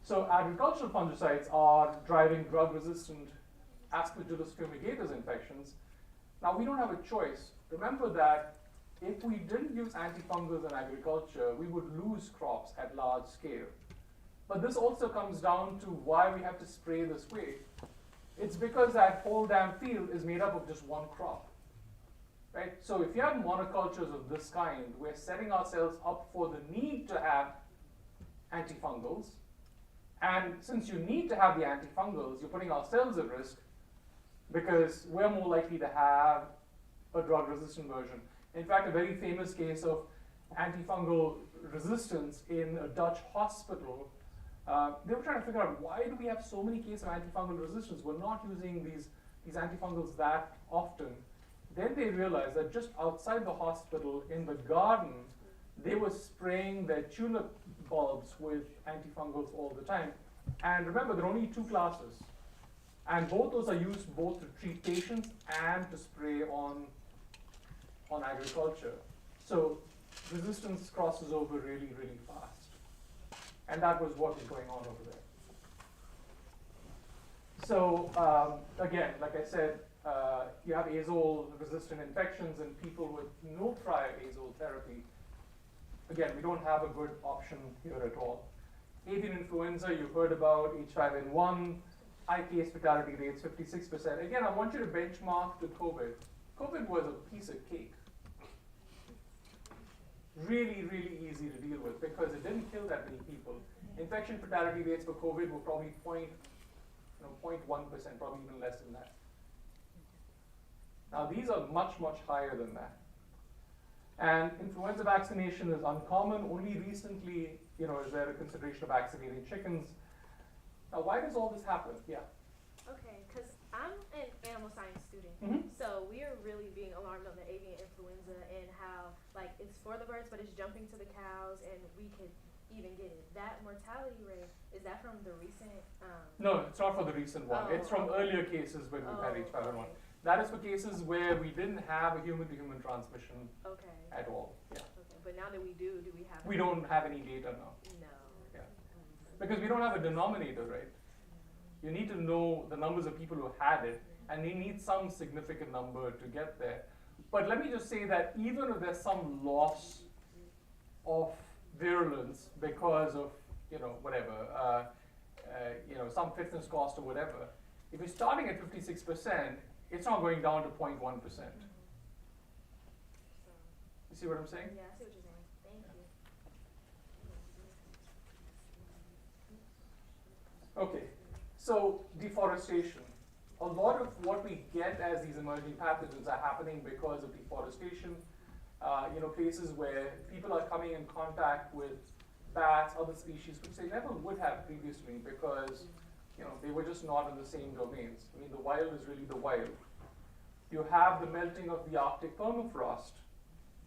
So agricultural fungicides are driving drug-resistant Aspergillus fumigatus infections. Now we don't have a choice. Remember that if we didn't use antifungals in agriculture, we would lose crops at large scale. But this also comes down to why we have to spray this way. It's because that whole damn field is made up of just one crop. Right? So if you have monocultures of this kind, we're setting ourselves up for the need to have antifungals. And since you need to have the antifungals, you're putting ourselves at risk because we're more likely to have a drug-resistant version. In fact, a very famous case of antifungal resistance in a Dutch hospital, they were trying to figure out why do we have so many cases of antifungal resistance? We're not using these antifungals that often. Then they realized that just outside the hospital, in the garden, they were spraying their tulip bulbs with antifungals all the time. And remember, there are only 2 classes. And both those are used both to treat patients and to spray on agriculture. So resistance crosses over really, really fast. And that was what was going on over there. So again, like I said, you have azole-resistant infections in people with no prior azole therapy. Again, we don't have a good option here at all. Avian influenza, you've heard about H5N1, high case fatality rates, 56%. Again, I want you to benchmark to COVID. COVID was a piece of cake. Really, really easy to deal with because it didn't kill that many people. Infection fatality rates for COVID were probably 0.1%, probably even less than that. Now these are much, much higher than that. And influenza vaccination is uncommon. Only recently, is there a consideration of vaccinating chickens. Now, why does all this happen? Yeah. Okay, because I'm an animal science student, Mm-hmm. so we are really being alarmed on the avian influenza and how, it's for the birds, but it's jumping to the cows, and we could even get it. That mortality rate, is that from the recent? No, it's not for the recent one. Oh, It's from okay. earlier cases when we've had H5N1. Okay. That is for cases where we didn't have a human-to-human transmission Okay. at all. Yeah. Okay, but now that we do we have? We don't have any data now. No. Yeah. Because we don't have a denominator, right? You need to know the numbers of people who had it, and you need some significant number to get there. But let me just say that even if there's some loss of virulence because of, whatever, some fitness cost or whatever, if you're starting at 56%, it's not going down to 0.1%. You see what I'm saying? Yeah, I see what you're saying. Thank you. Okay, so deforestation. A lot of what we get as these emerging pathogens are happening because of deforestation. Places where people are coming in contact with bats, other species, which they never would have previously because they were just not in the same domains. I mean, the wild is really the wild. You have the melting of the Arctic permafrost,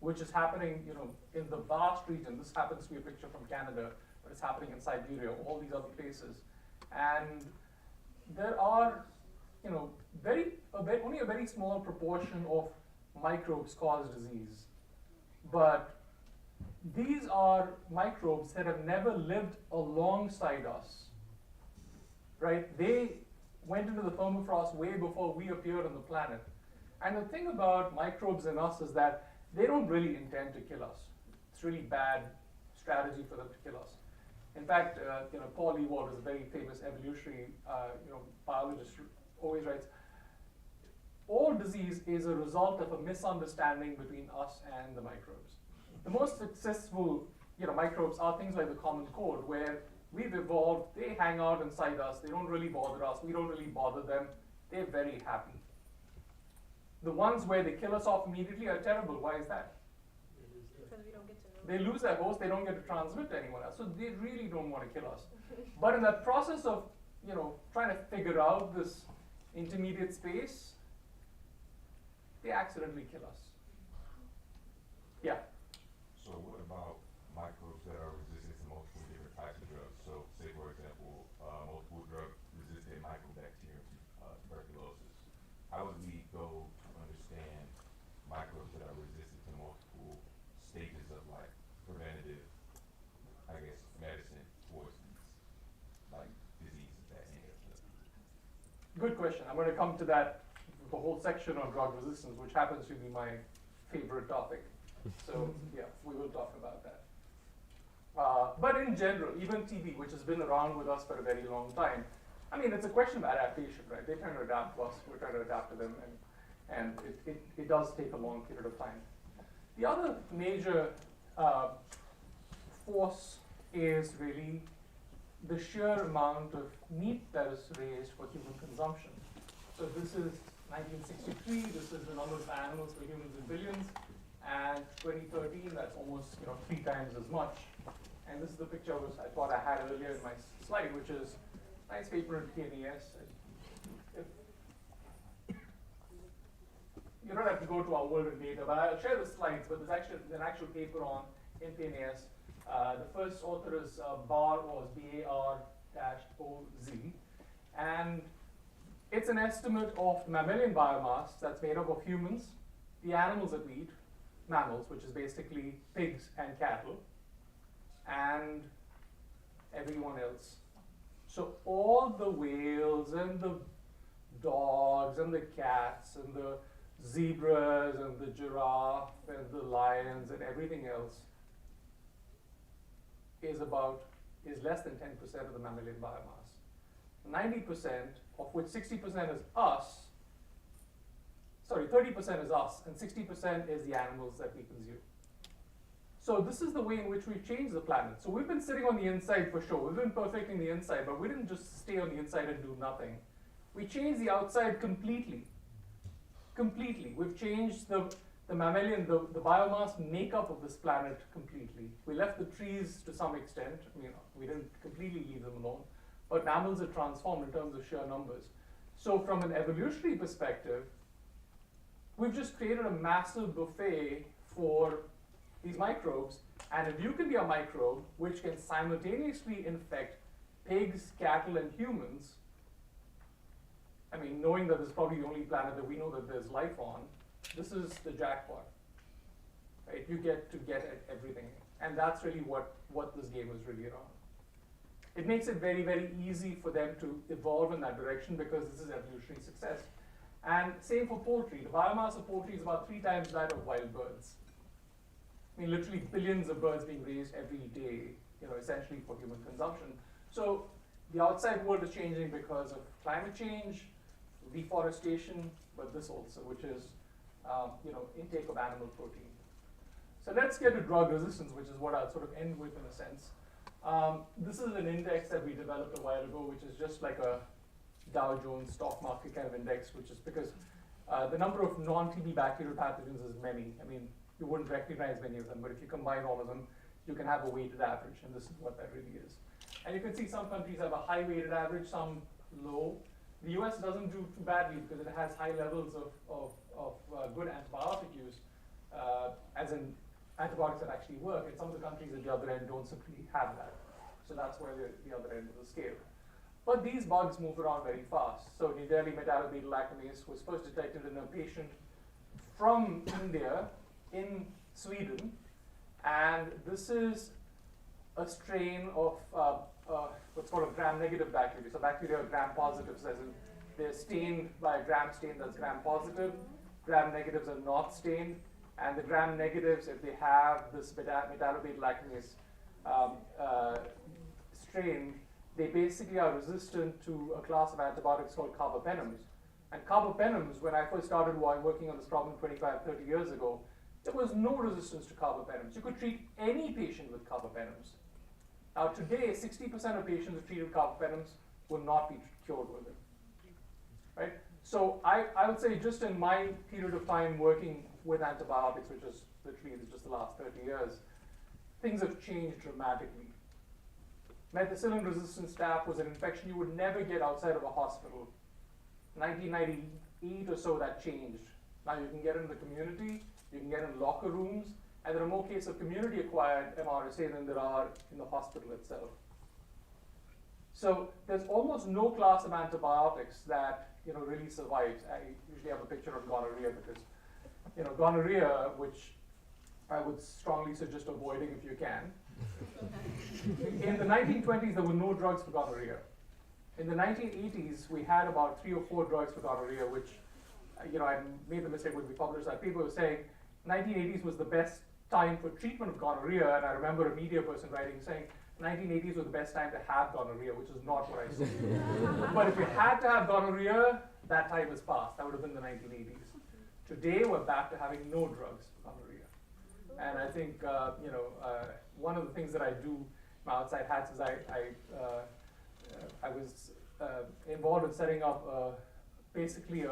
which is happening, in the vast region. This happens to be a picture from Canada, but it's happening in Siberia, all these other places. And there are, you know, only a very small proportion of microbes cause disease. But these are microbes that have never lived alongside us, right? They went into the permafrost way before we appeared on the planet. And the thing about microbes and us is that they don't really intend to kill us. It's really bad strategy for them to kill us. In fact, you know, Paul Ewald is a very famous evolutionary, you know, biologist, always writes, all disease is a result of a misunderstanding between us and the microbes. The most successful, you know, microbes are things like the common cold, where we've evolved, they hang out inside us, they don't really bother us, we don't really bother them, they're very happy. The ones where they kill us off immediately are terrible. Why is that? Because we don't get to know. They lose their host, they don't get to transmit to anyone else, so they really don't want to kill us. But in that process of, you know, trying to figure out this intermediate space, they accidentally kill us. Yeah. So what about microbes that are resistant to multiple different types of drugs? So say, for example, multiple drug-resistant mycobacterium, tuberculosis. How would we go to understand microbes that are resistant to multiple stages of like preventative, I guess, medicine towards these like diseases that end up killing? Good question. I'm going to come to that, the whole section on drug resistance, which happens to be my favorite topic. So yeah, we will talk about that. But in general, even TB, which has been around with us for a very long time, I mean, it's a question of adaptation, right? They're trying to adapt to us, we're trying to adapt to them, and it does take a long period of time. The other major force is really the sheer amount of meat that is raised for human consumption. So this is 1963, this is the number of animals for humans in billions, and 2013, that's almost 3 times as much. And this is the picture I thought I had earlier in my slide, which is a nice paper in PNAS. You don't have to go to our world in data, but I'll share the slides, but there's actually an actual paper on in PNAS. The first author is Bar-Oz, B-A-R-O-Z, and it's an estimate of mammalian biomass that's made up of humans, the animals that we eat, mammals, which is basically pigs and cattle, and everyone else. So all the whales and the dogs and the cats and the zebras and the giraffe and the lions and everything else is less than 10% of the mammalian biomass. 90%, of which 60% is us, 30% is us, and 60% is the animals that we consume. So this is the way in which we've changed the planet. So we've been sitting on the inside for sure. We've been perfecting the inside, but we didn't just stay on the inside and do nothing. We changed the outside completely. Completely. We've changed the mammalian, the biomass makeup of this planet completely. We left the trees to some extent. I mean, we didn't completely leave them alone, but mammals are transformed in terms of sheer numbers. So from an evolutionary perspective, we've just created a massive buffet for these microbes, and if you can be a microbe which can simultaneously infect pigs, cattle, and humans, I mean, knowing that this is probably the only planet that we know that there's life on, this is the jackpot, right? You get to get at everything, and that's really what this game is really around. It makes it very, very easy for them to evolve in that direction because this is evolutionary success. And same for poultry. The biomass of poultry is about 3 times that of wild birds. I mean, literally billions of birds being raised every day, essentially for human consumption. So the outside world is changing because of climate change, deforestation, but this also, which is, intake of animal protein. So let's get to drug resistance, which is what I'll sort of end with in a sense. This is an index that we developed a while ago, which is just like a Dow Jones stock market kind of index, which is because the number of non-TB bacterial pathogens is many. I mean, you wouldn't recognize many of them, but if you combine all of them, you can have a weighted average, and this is what that really is. And you can see some countries have a high weighted average, some low. The US doesn't do too badly because it has high levels of good antibiotic use, as in antibiotics that actually work, and some of the countries at the other end don't simply have that. So that's where the other end of the scale. But these bugs move around very fast. So New Delhi metallo-beta-lactamase was first detected in a patient from India in Sweden, and this is a strain of what's called a gram-negative bacteria. So bacteria are gram-positives, as in they're stained by a gram stain that's gram-positive. Gram-negatives are not stained, and the gram-negatives, if they have this metallo-beta-lactamase strain, they basically are resistant to a class of antibiotics called carbapenems. And carbapenems, when I first started working on this problem 25, 30 years ago, there was no resistance to carbapenems. You could treat any patient with carbapenems. Now today, 60% of patients who treated with carbapenems will not be cured with it. Right? So I would say just in my period of time working with antibiotics, which is literally just the last 30 years, things have changed dramatically. Methicillin-resistant staph was an infection you would never get outside of a hospital. 1998 or so, that changed. Now you can get it in the community, you can get it in locker rooms, and there are more cases of community-acquired MRSA than there are in the hospital itself. So there's almost no class of antibiotics that really survives. I usually have a picture of gonorrhea because gonorrhea, which I would strongly suggest avoiding if you can. In the 1920s, there were no drugs for gonorrhea. In the 1980s, we had about 3 or 4 drugs for gonorrhea, which, I made the mistake when we published that paper of saying 1980s was the best time for treatment of gonorrhea, and I remember a media person writing saying 1980s was the best time to have gonorrhea, which is not what I said. But if you had to have gonorrhea, that time has passed. That would have been the 1980s. Today, we're back to having no drugs for gonorrhea. And I think, one of the things that I do, my outside hats, is I was involved in setting up basically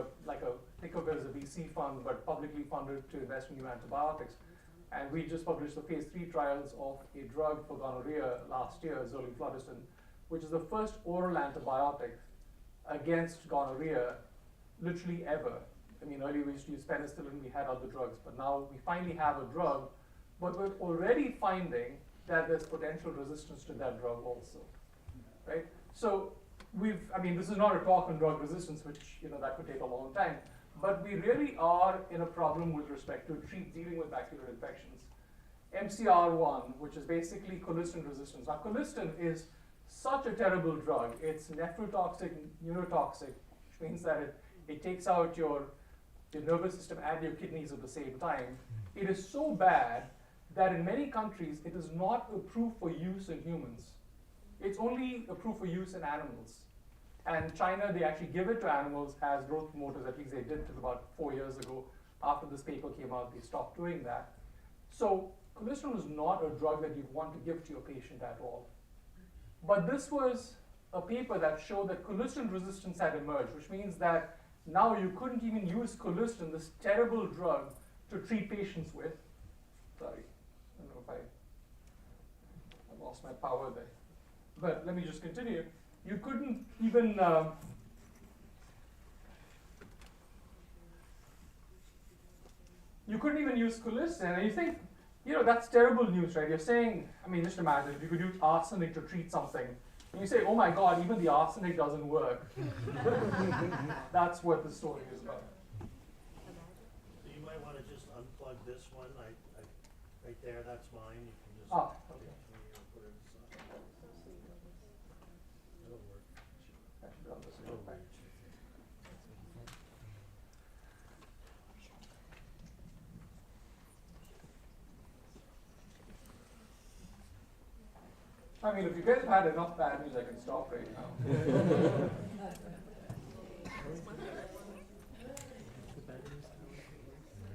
think of it as a VC fund, but publicly funded to invest in new antibiotics. And we just published the phase 3 trials of a drug for gonorrhea last year, zoliflodacin, which is the first oral antibiotic against gonorrhea literally ever. I mean, earlier we used to use penicillin, we had other drugs, but now we finally have a drug, but we're already finding that there's potential resistance to that drug also, right? So this is not a talk on drug resistance, which, that could take a long time, but we really are in a problem with respect to dealing with bacterial infections. MCR1, which is basically colistin resistance. Now, colistin is such a terrible drug. It's nephrotoxic, neurotoxic, which means that it takes out your nervous system and your kidneys at the same time. It is so bad that in many countries, it is not approved for use in humans. It's only approved for use in animals. And China, they actually give it to animals as growth promoters, at least they did till about 4 years ago. After this paper came out, they stopped doing that. So colistin is not a drug that you'd want to give to your patient at all. But this was a paper that showed that colistin resistance had emerged, which means that now you couldn't even use colistin, this terrible drug, to treat patients with. Sorry, I don't know if I lost my power there. But let me just continue. You couldn't even use colistin, and you think, that's terrible news, right? You're saying, just imagine if you could use arsenic to treat something, and you say, oh my God, even the arsenic doesn't work. That's what the story is about. So you might want to just unplug this one, right there, that's mine, you can just Okay. put it aside. It'll work. Actually, I'll just go back. If you guys have had enough bad news, I can stop right now.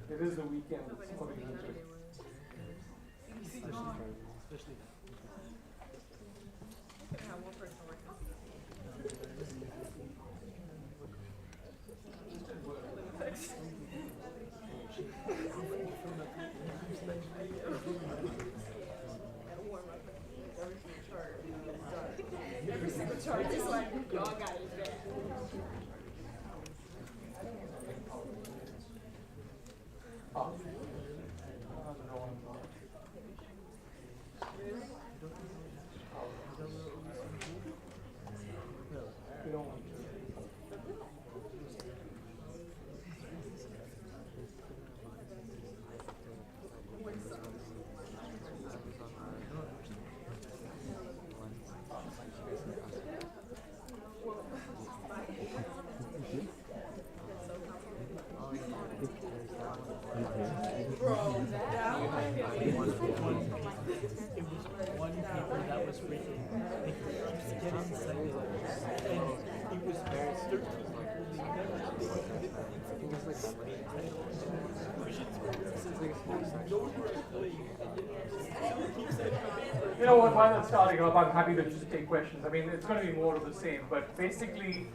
It is the weekend. It's coming into it. Every single chart is like, y'all got it bad. One paper that was written, like, getting cellulose, and he was very certain. You know what, while that's starting up, I'm happy to just take questions. I mean, it's going to be more of the same, but basically,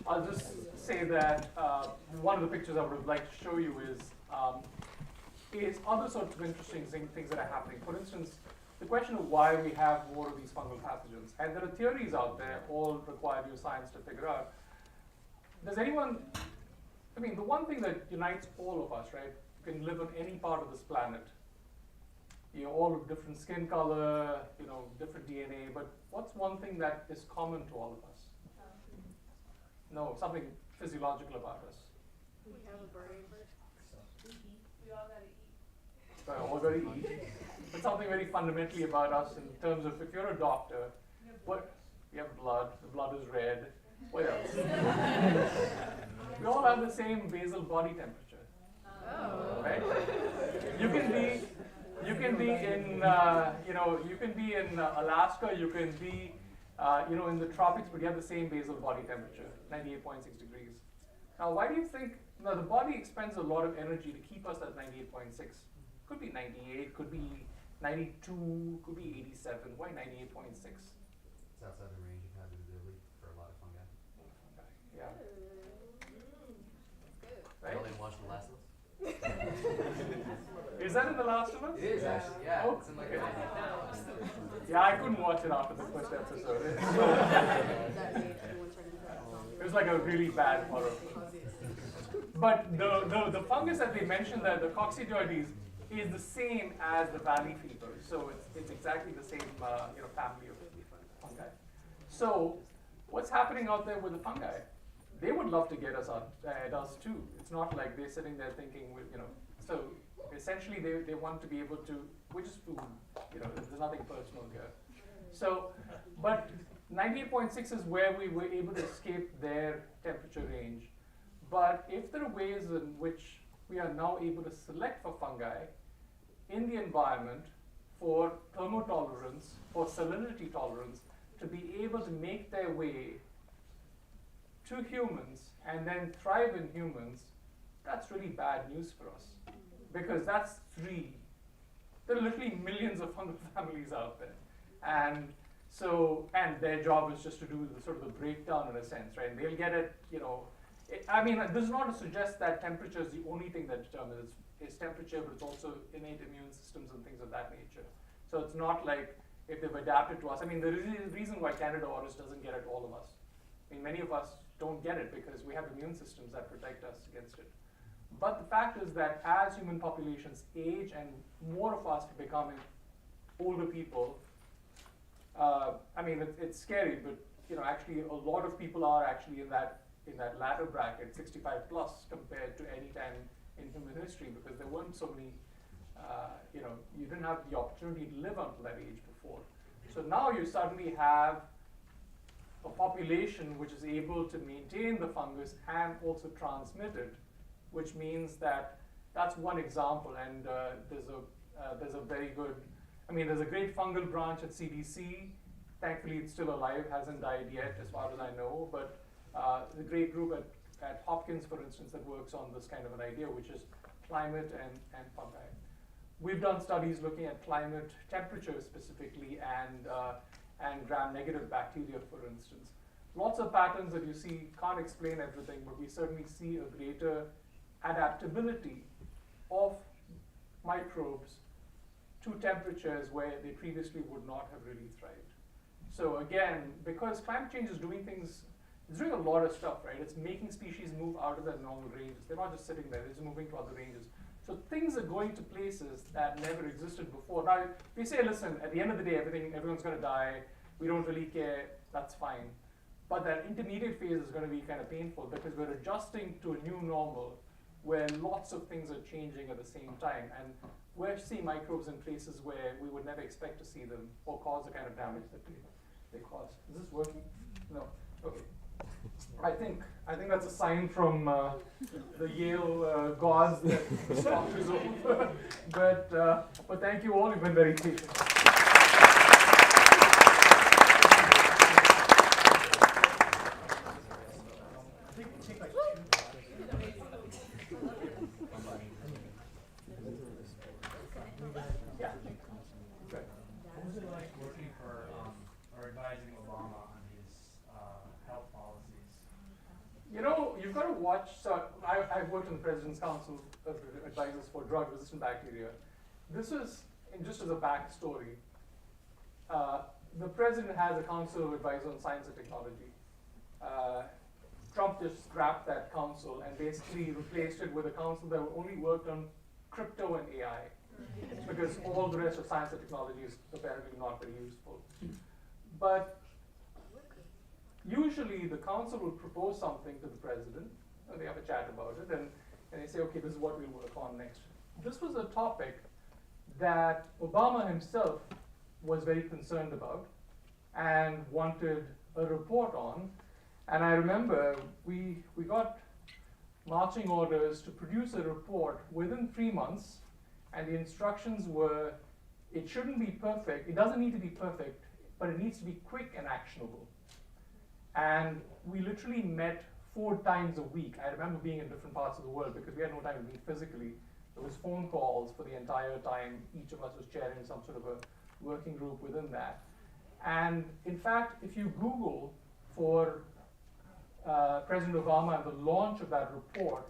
I'll just say that one of the pictures I would have liked to show you is other sorts of interesting things that are happening. For instance, the question of why we have more of these fungal pathogens. And there are theories out there, all require new science to figure out. Does anyone, I mean, the one thing that unites all of us, right, can live on any part of this planet. You know, all of different skin color, you know, different DNA, but what's one thing that is common to all of us? No, something physiological about us. We have a brain. We all gotta eat. So all gotta eat. But something very fundamentally about us in terms of if you're a doctor, what we have blood, the blood is red. What else? We all have the same basal body temperature. Oh. Right? You can be in Alaska, you can be in the tropics, but you have the same basal body temperature, 98.6 degrees. Now, why do you think? Now, the body expends a lot of energy to keep us at 98.6. Could be 98, could be 92, could be 87. Why 98.6? It's outside the range of habitability for a lot of fungi. Yeah. Right? You only watched The Last of Us? Is that in The Last of Us? It is actually, yeah. Oh, It's in like okay. a Yeah, I couldn't watch it after the first episode. It was like a really bad horror. But the fungus that they mentioned there, the coccidioides, is the same as the valley fever. So it's exactly the same family of fungi. So what's happening out there with the fungi? They would love to get us out, at us too. It's not like they're sitting there thinking, so essentially they want to be able to, which is food, there's nothing personal here. So, but 98.6 is where we were able to escape their temperature range. But if there are ways in which we are now able to select for fungi in the environment for thermotolerance, for salinity tolerance, to be able to make their way to humans and then thrive in humans, that's really bad news for us. Because that's three. There are literally millions of fungal families out there. And their job is just to do the sort of the breakdown in a sense, right? And they'll get it, this is not to suggest that temperature is the only thing that determines it's temperature, but it's also innate immune systems and things of that nature. So it's not like if they've adapted to us. I mean, the reason why Candida auris doesn't get it, all of us. I mean, many of us don't get it because we have immune systems that protect us against it. But the fact is that as human populations age and more of us are becoming older people, it's scary, but actually a lot of people are actually in that latter bracket, 65 plus, compared to any time in human history, because there weren't so many, you didn't have the opportunity to live until that age before. So now you suddenly have a population which is able to maintain the fungus and also transmit it, which means that that's one example. And there's a very good, there's a great fungal branch at CDC. Thankfully, it's still alive, hasn't died yet, as far as I know. But the great group at Hopkins, for instance, that works on this kind of an idea, which is climate and fungi. We've done studies looking at climate temperature specifically and gram-negative bacteria, for instance. Lots of patterns that you see can't explain everything, but we certainly see a greater adaptability of microbes to temperatures where they previously would not have really thrived. So again, because climate change is doing things, it's doing a lot of stuff, right? It's making species move out of their normal ranges. They're not just sitting there, they're just moving to other ranges. So things are going to places that never existed before. Now, if you say, listen, at the end of the day, everyone's going to die, we don't really care, that's fine. But that intermediate phase is going to be kind of painful because we're adjusting to a new normal where lots of things are changing at the same time. And we're seeing microbes in places where we would never expect to see them or cause the kind of damage that they cause. Is this working? No. Okay. I think that's a sign from the Yale gods that the talk is over. But thank you all. You've been very patient. Yeah. Good. What was it like working for or advising Obama on his health policies? You know, you've got to watch. So I've worked in the President's Council of Advisors for Drug-Resistant Bacteria. This is, and just as a backstory, the President has a Council of Advisors on Science and Technology. Trump just scrapped that council and basically replaced it with a council that only worked on crypto and AI, because all the rest of science and technology is apparently not very useful. But usually the council will propose something to the president, and they have a chat about it, and they say, okay, this is what we'll work on next. This was a topic that Obama himself was very concerned about and wanted a report on. And I remember we got marching orders to produce a report within 3 months, and the instructions were, it shouldn't be perfect, it doesn't need to be perfect, but it needs to be quick and actionable. And we literally met 4 times a week. I remember being in different parts of the world because we had no time to meet physically. There was phone calls for the entire time. Each of us was chairing some sort of a working group within that. And in fact, if you Google for President Obama and the launch of that report,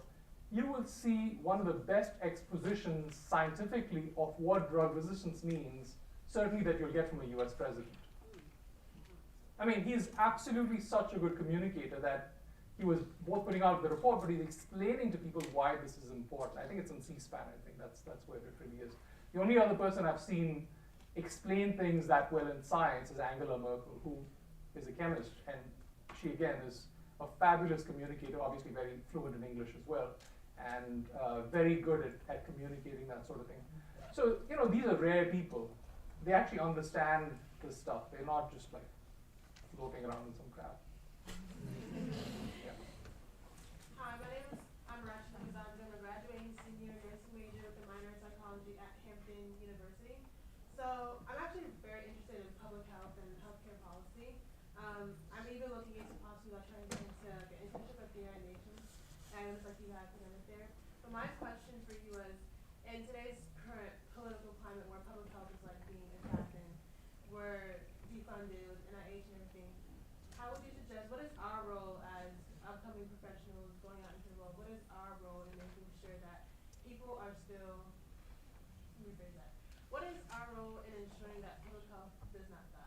you will see one of the best expositions scientifically of what drug resistance means, certainly that you'll get from a US president. I mean, he's absolutely such a good communicator that he was both putting out the report, but he's explaining to people why this is important. I think it's on C-SPAN. I think that's where it really is. The only other person I've seen explain things that well in science is Angela Merkel, who is a chemist, and she again is a fabulous communicator, obviously very fluent in English as well, and very good at communicating that sort of thing. So, you know, these are rare people. They actually understand this stuff. They're not just like floating around in some crap. Yeah. Hi, my name is Rashmi. I'm doing a graduating senior nursing major with a minor in psychology at Hampton University. So I'm actually very interested in public health and healthcare policy. I'm even looking into possibly like trying to get into an internship at the United Nations, and it looks like you have academic there. But my question for you is, in today's current political climate where public health is like being attacked and we're defunded with NIH and everything, how would you suggest, what is our role as upcoming professionals going out into the world, what is our role in making sure that people are still, let me rephrase that, what is our role in ensuring that public health does not die?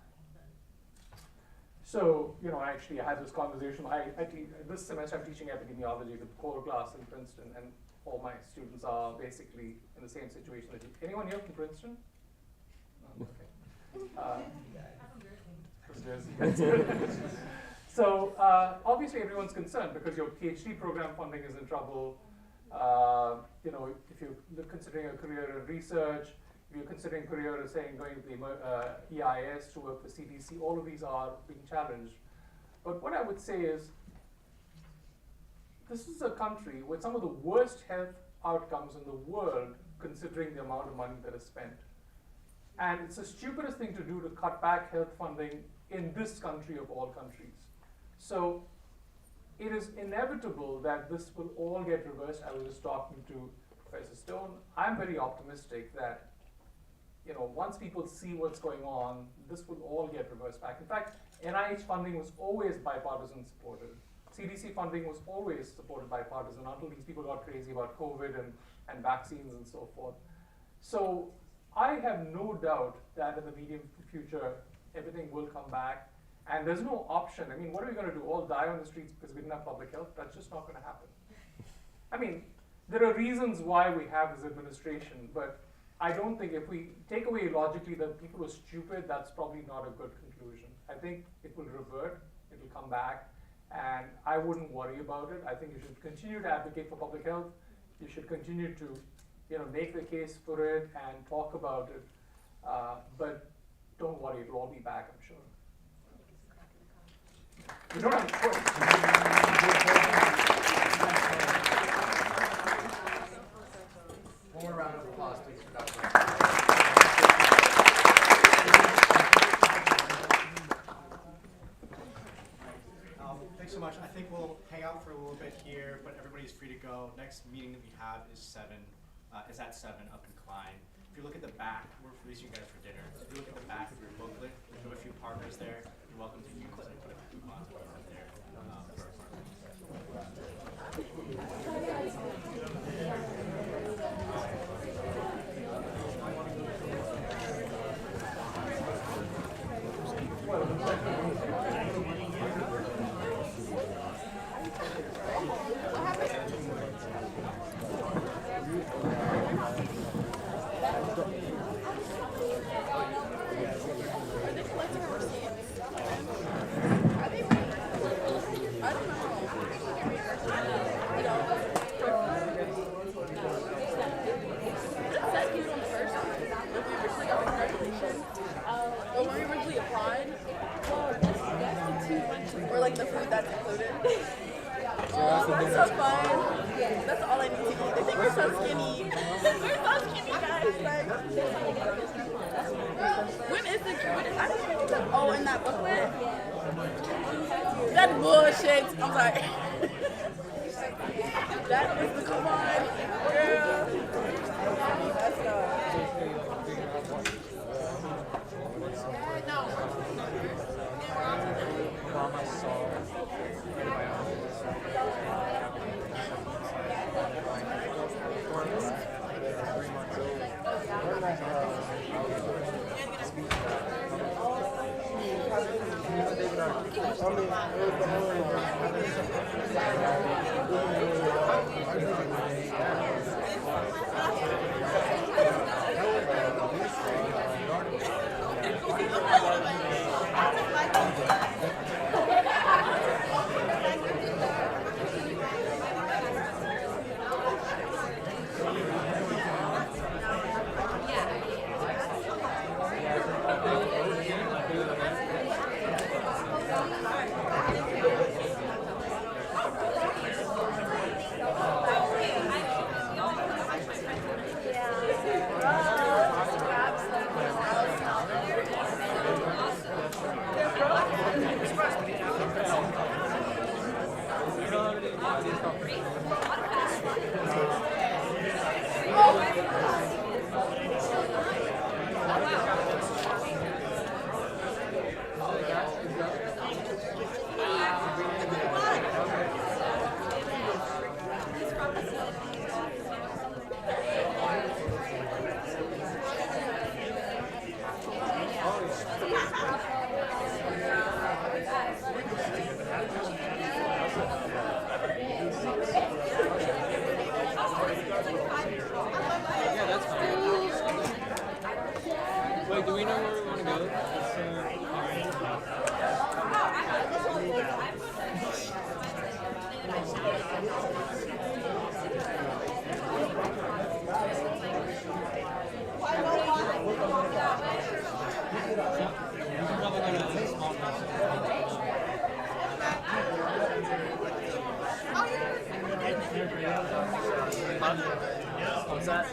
So, you know, actually I had this conversation, this semester I'm teaching epidemiology, the core class in Princeton, and all my students are basically in the same situation as you. Anyone here from Princeton? No, okay. From Jersey. So obviously everyone's concerned because your PhD program funding is in trouble. You know, if you're considering a career in research, if you're considering career as saying going to the EIS to work for CDC, all of these are being challenged. But what I would say is, this is a country with some of the worst health outcomes in the world, considering the amount of money that is spent. And it's the stupidest thing to do to cut back health funding in this country of all countries. So it is inevitable that this will all get reversed. I was just talking to Professor Stone. I'm very optimistic that, you know, once people see what's going on, this will all get reversed back. In fact, NIH funding was always bipartisan supported. CDC funding was always supported bipartisan until these people got crazy about COVID and vaccines and so forth. So I have no doubt that in the medium future, everything will come back. And there's no option. I mean, what are we going to do? All die on the streets because we didn't have public health? That's just not going to happen. I mean, there are reasons why we have this administration, but I don't think if we take away logically that people are stupid, that's probably not a good conclusion. I think it will revert, it will come back, and I wouldn't worry about it. I think you should continue to advocate for public health. You should continue to, you know, make the case for it and talk about it, but don't worry, it'll all be back, I'm sure. We don't have a choice. One more round of applause, please, for Dr. Thanks so much. I think we'll hang out for a little bit here, but everybody's free to go. Next meeting that we have is at 7 up in Klein. If you look at the back, we're releasing you guys for dinner. If you look at the back of your booklet, we have a few partners there. You're welcome to use and put a few coupons right there for our Or like the food that's included. Oh, that's so fun. That's all I need to eat. They think we're so skinny. We're so skinny, guys. Like, when is the I don't even know. Oh, in that booklet? That bullshit. I'm sorry. That is the coupon. Girl. Let's go. Wait, do we know where we want to go? What's that?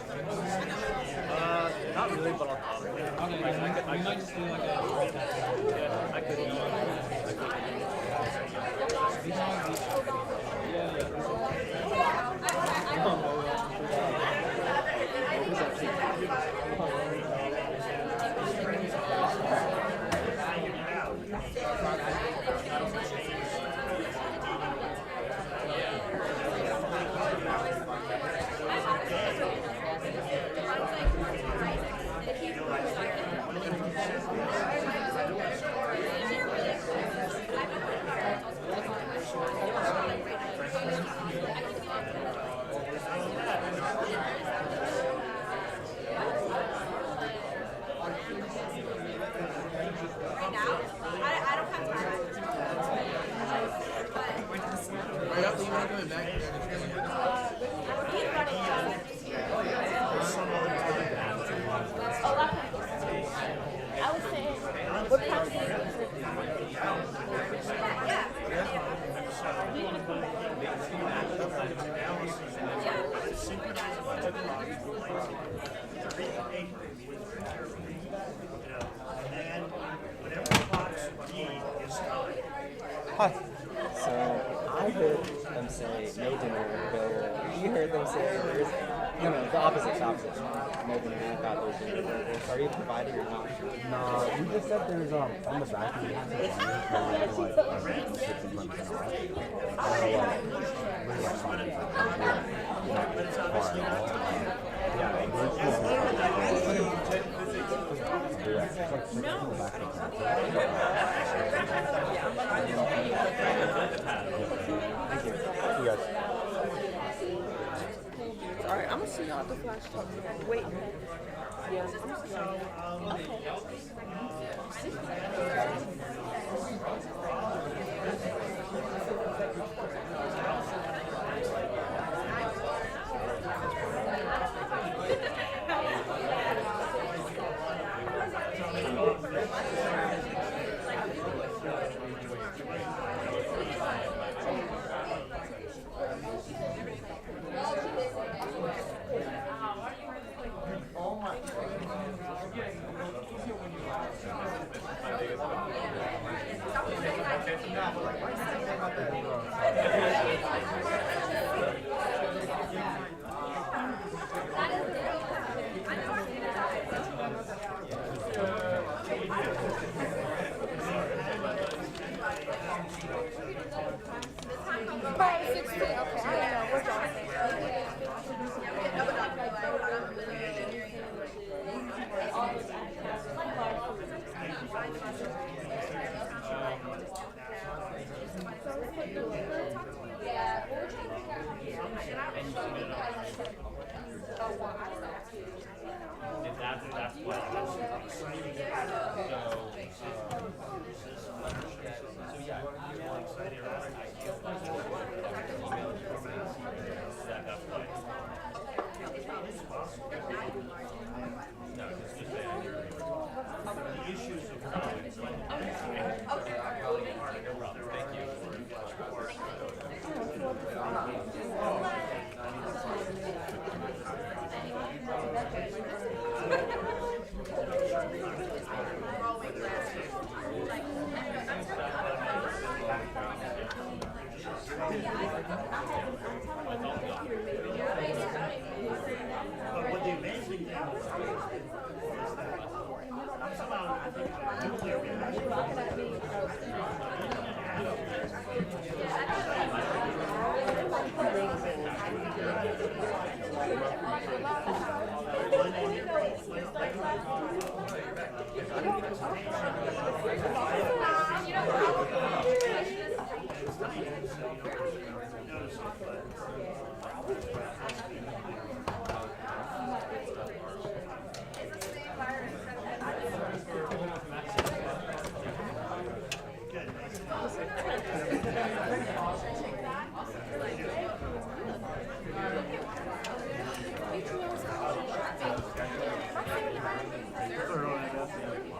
Not really, but I'll probably. I might just do like a. Yeah, I could. Hi. So I heard them say no dinner available. You heard them say no, the opposite. No dinner without those dinner available. Are you providing or not? No, you just said there's on the back of the Alright, I'm gonna see y'all at the flash talk. Wait. Yeah.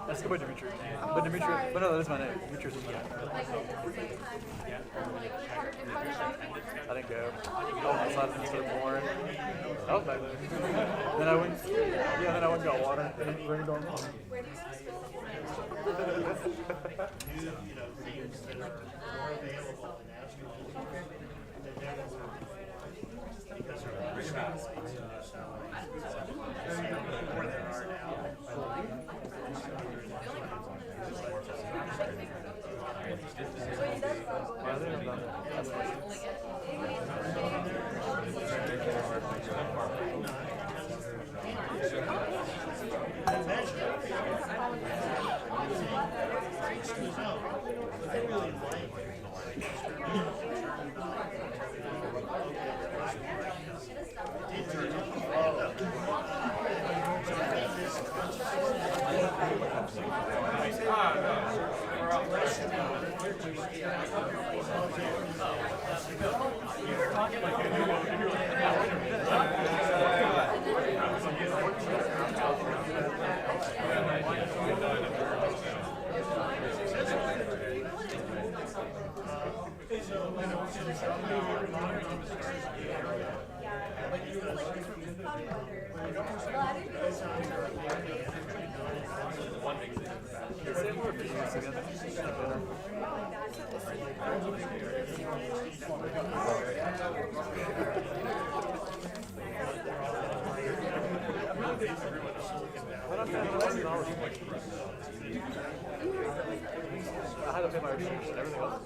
Let's go by Dimitri. But Dimitri, but no, that's my name. Dimitri's is my name. I didn't go. I was outside of instead of born. I was back there. Then I went, yeah, then I went and got water. And then rained on me. I had to pay my receipts and everything else.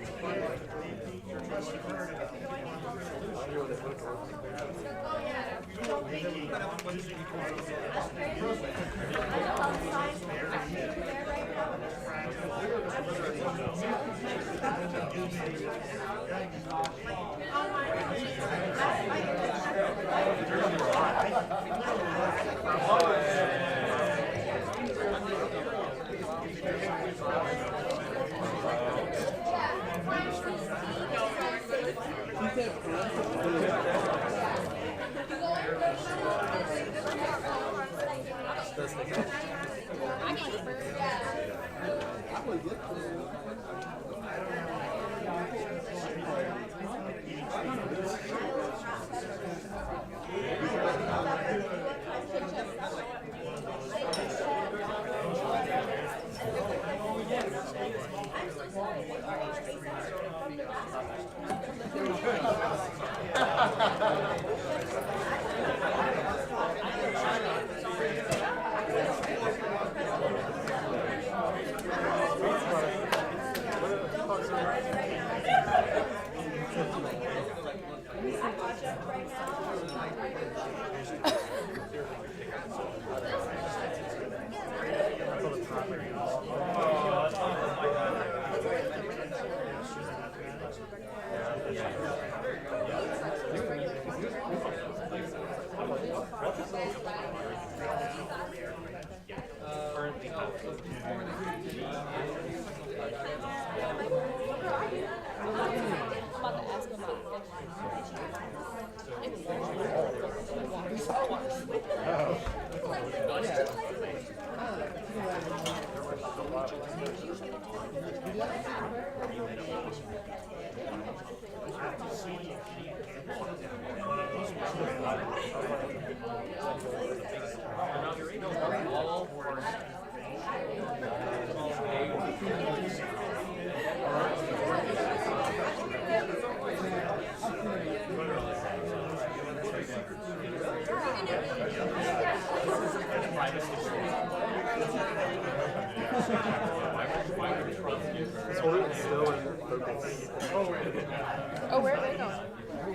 Oh, where are they going?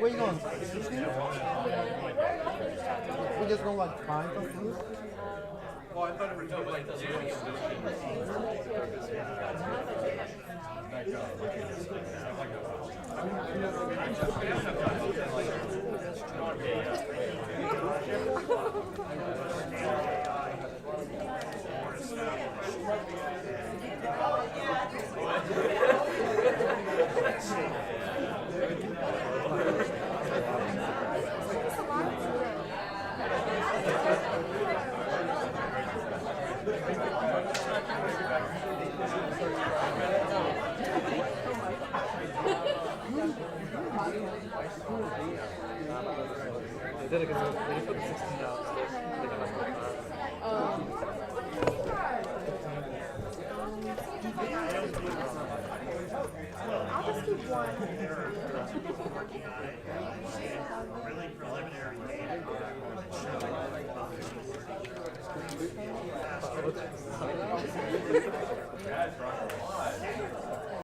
Where you going? We just going like find some food? Oh, I thought it was like They did it because they put the 16 out. So they got I'll just keep one. Really preliminary. That's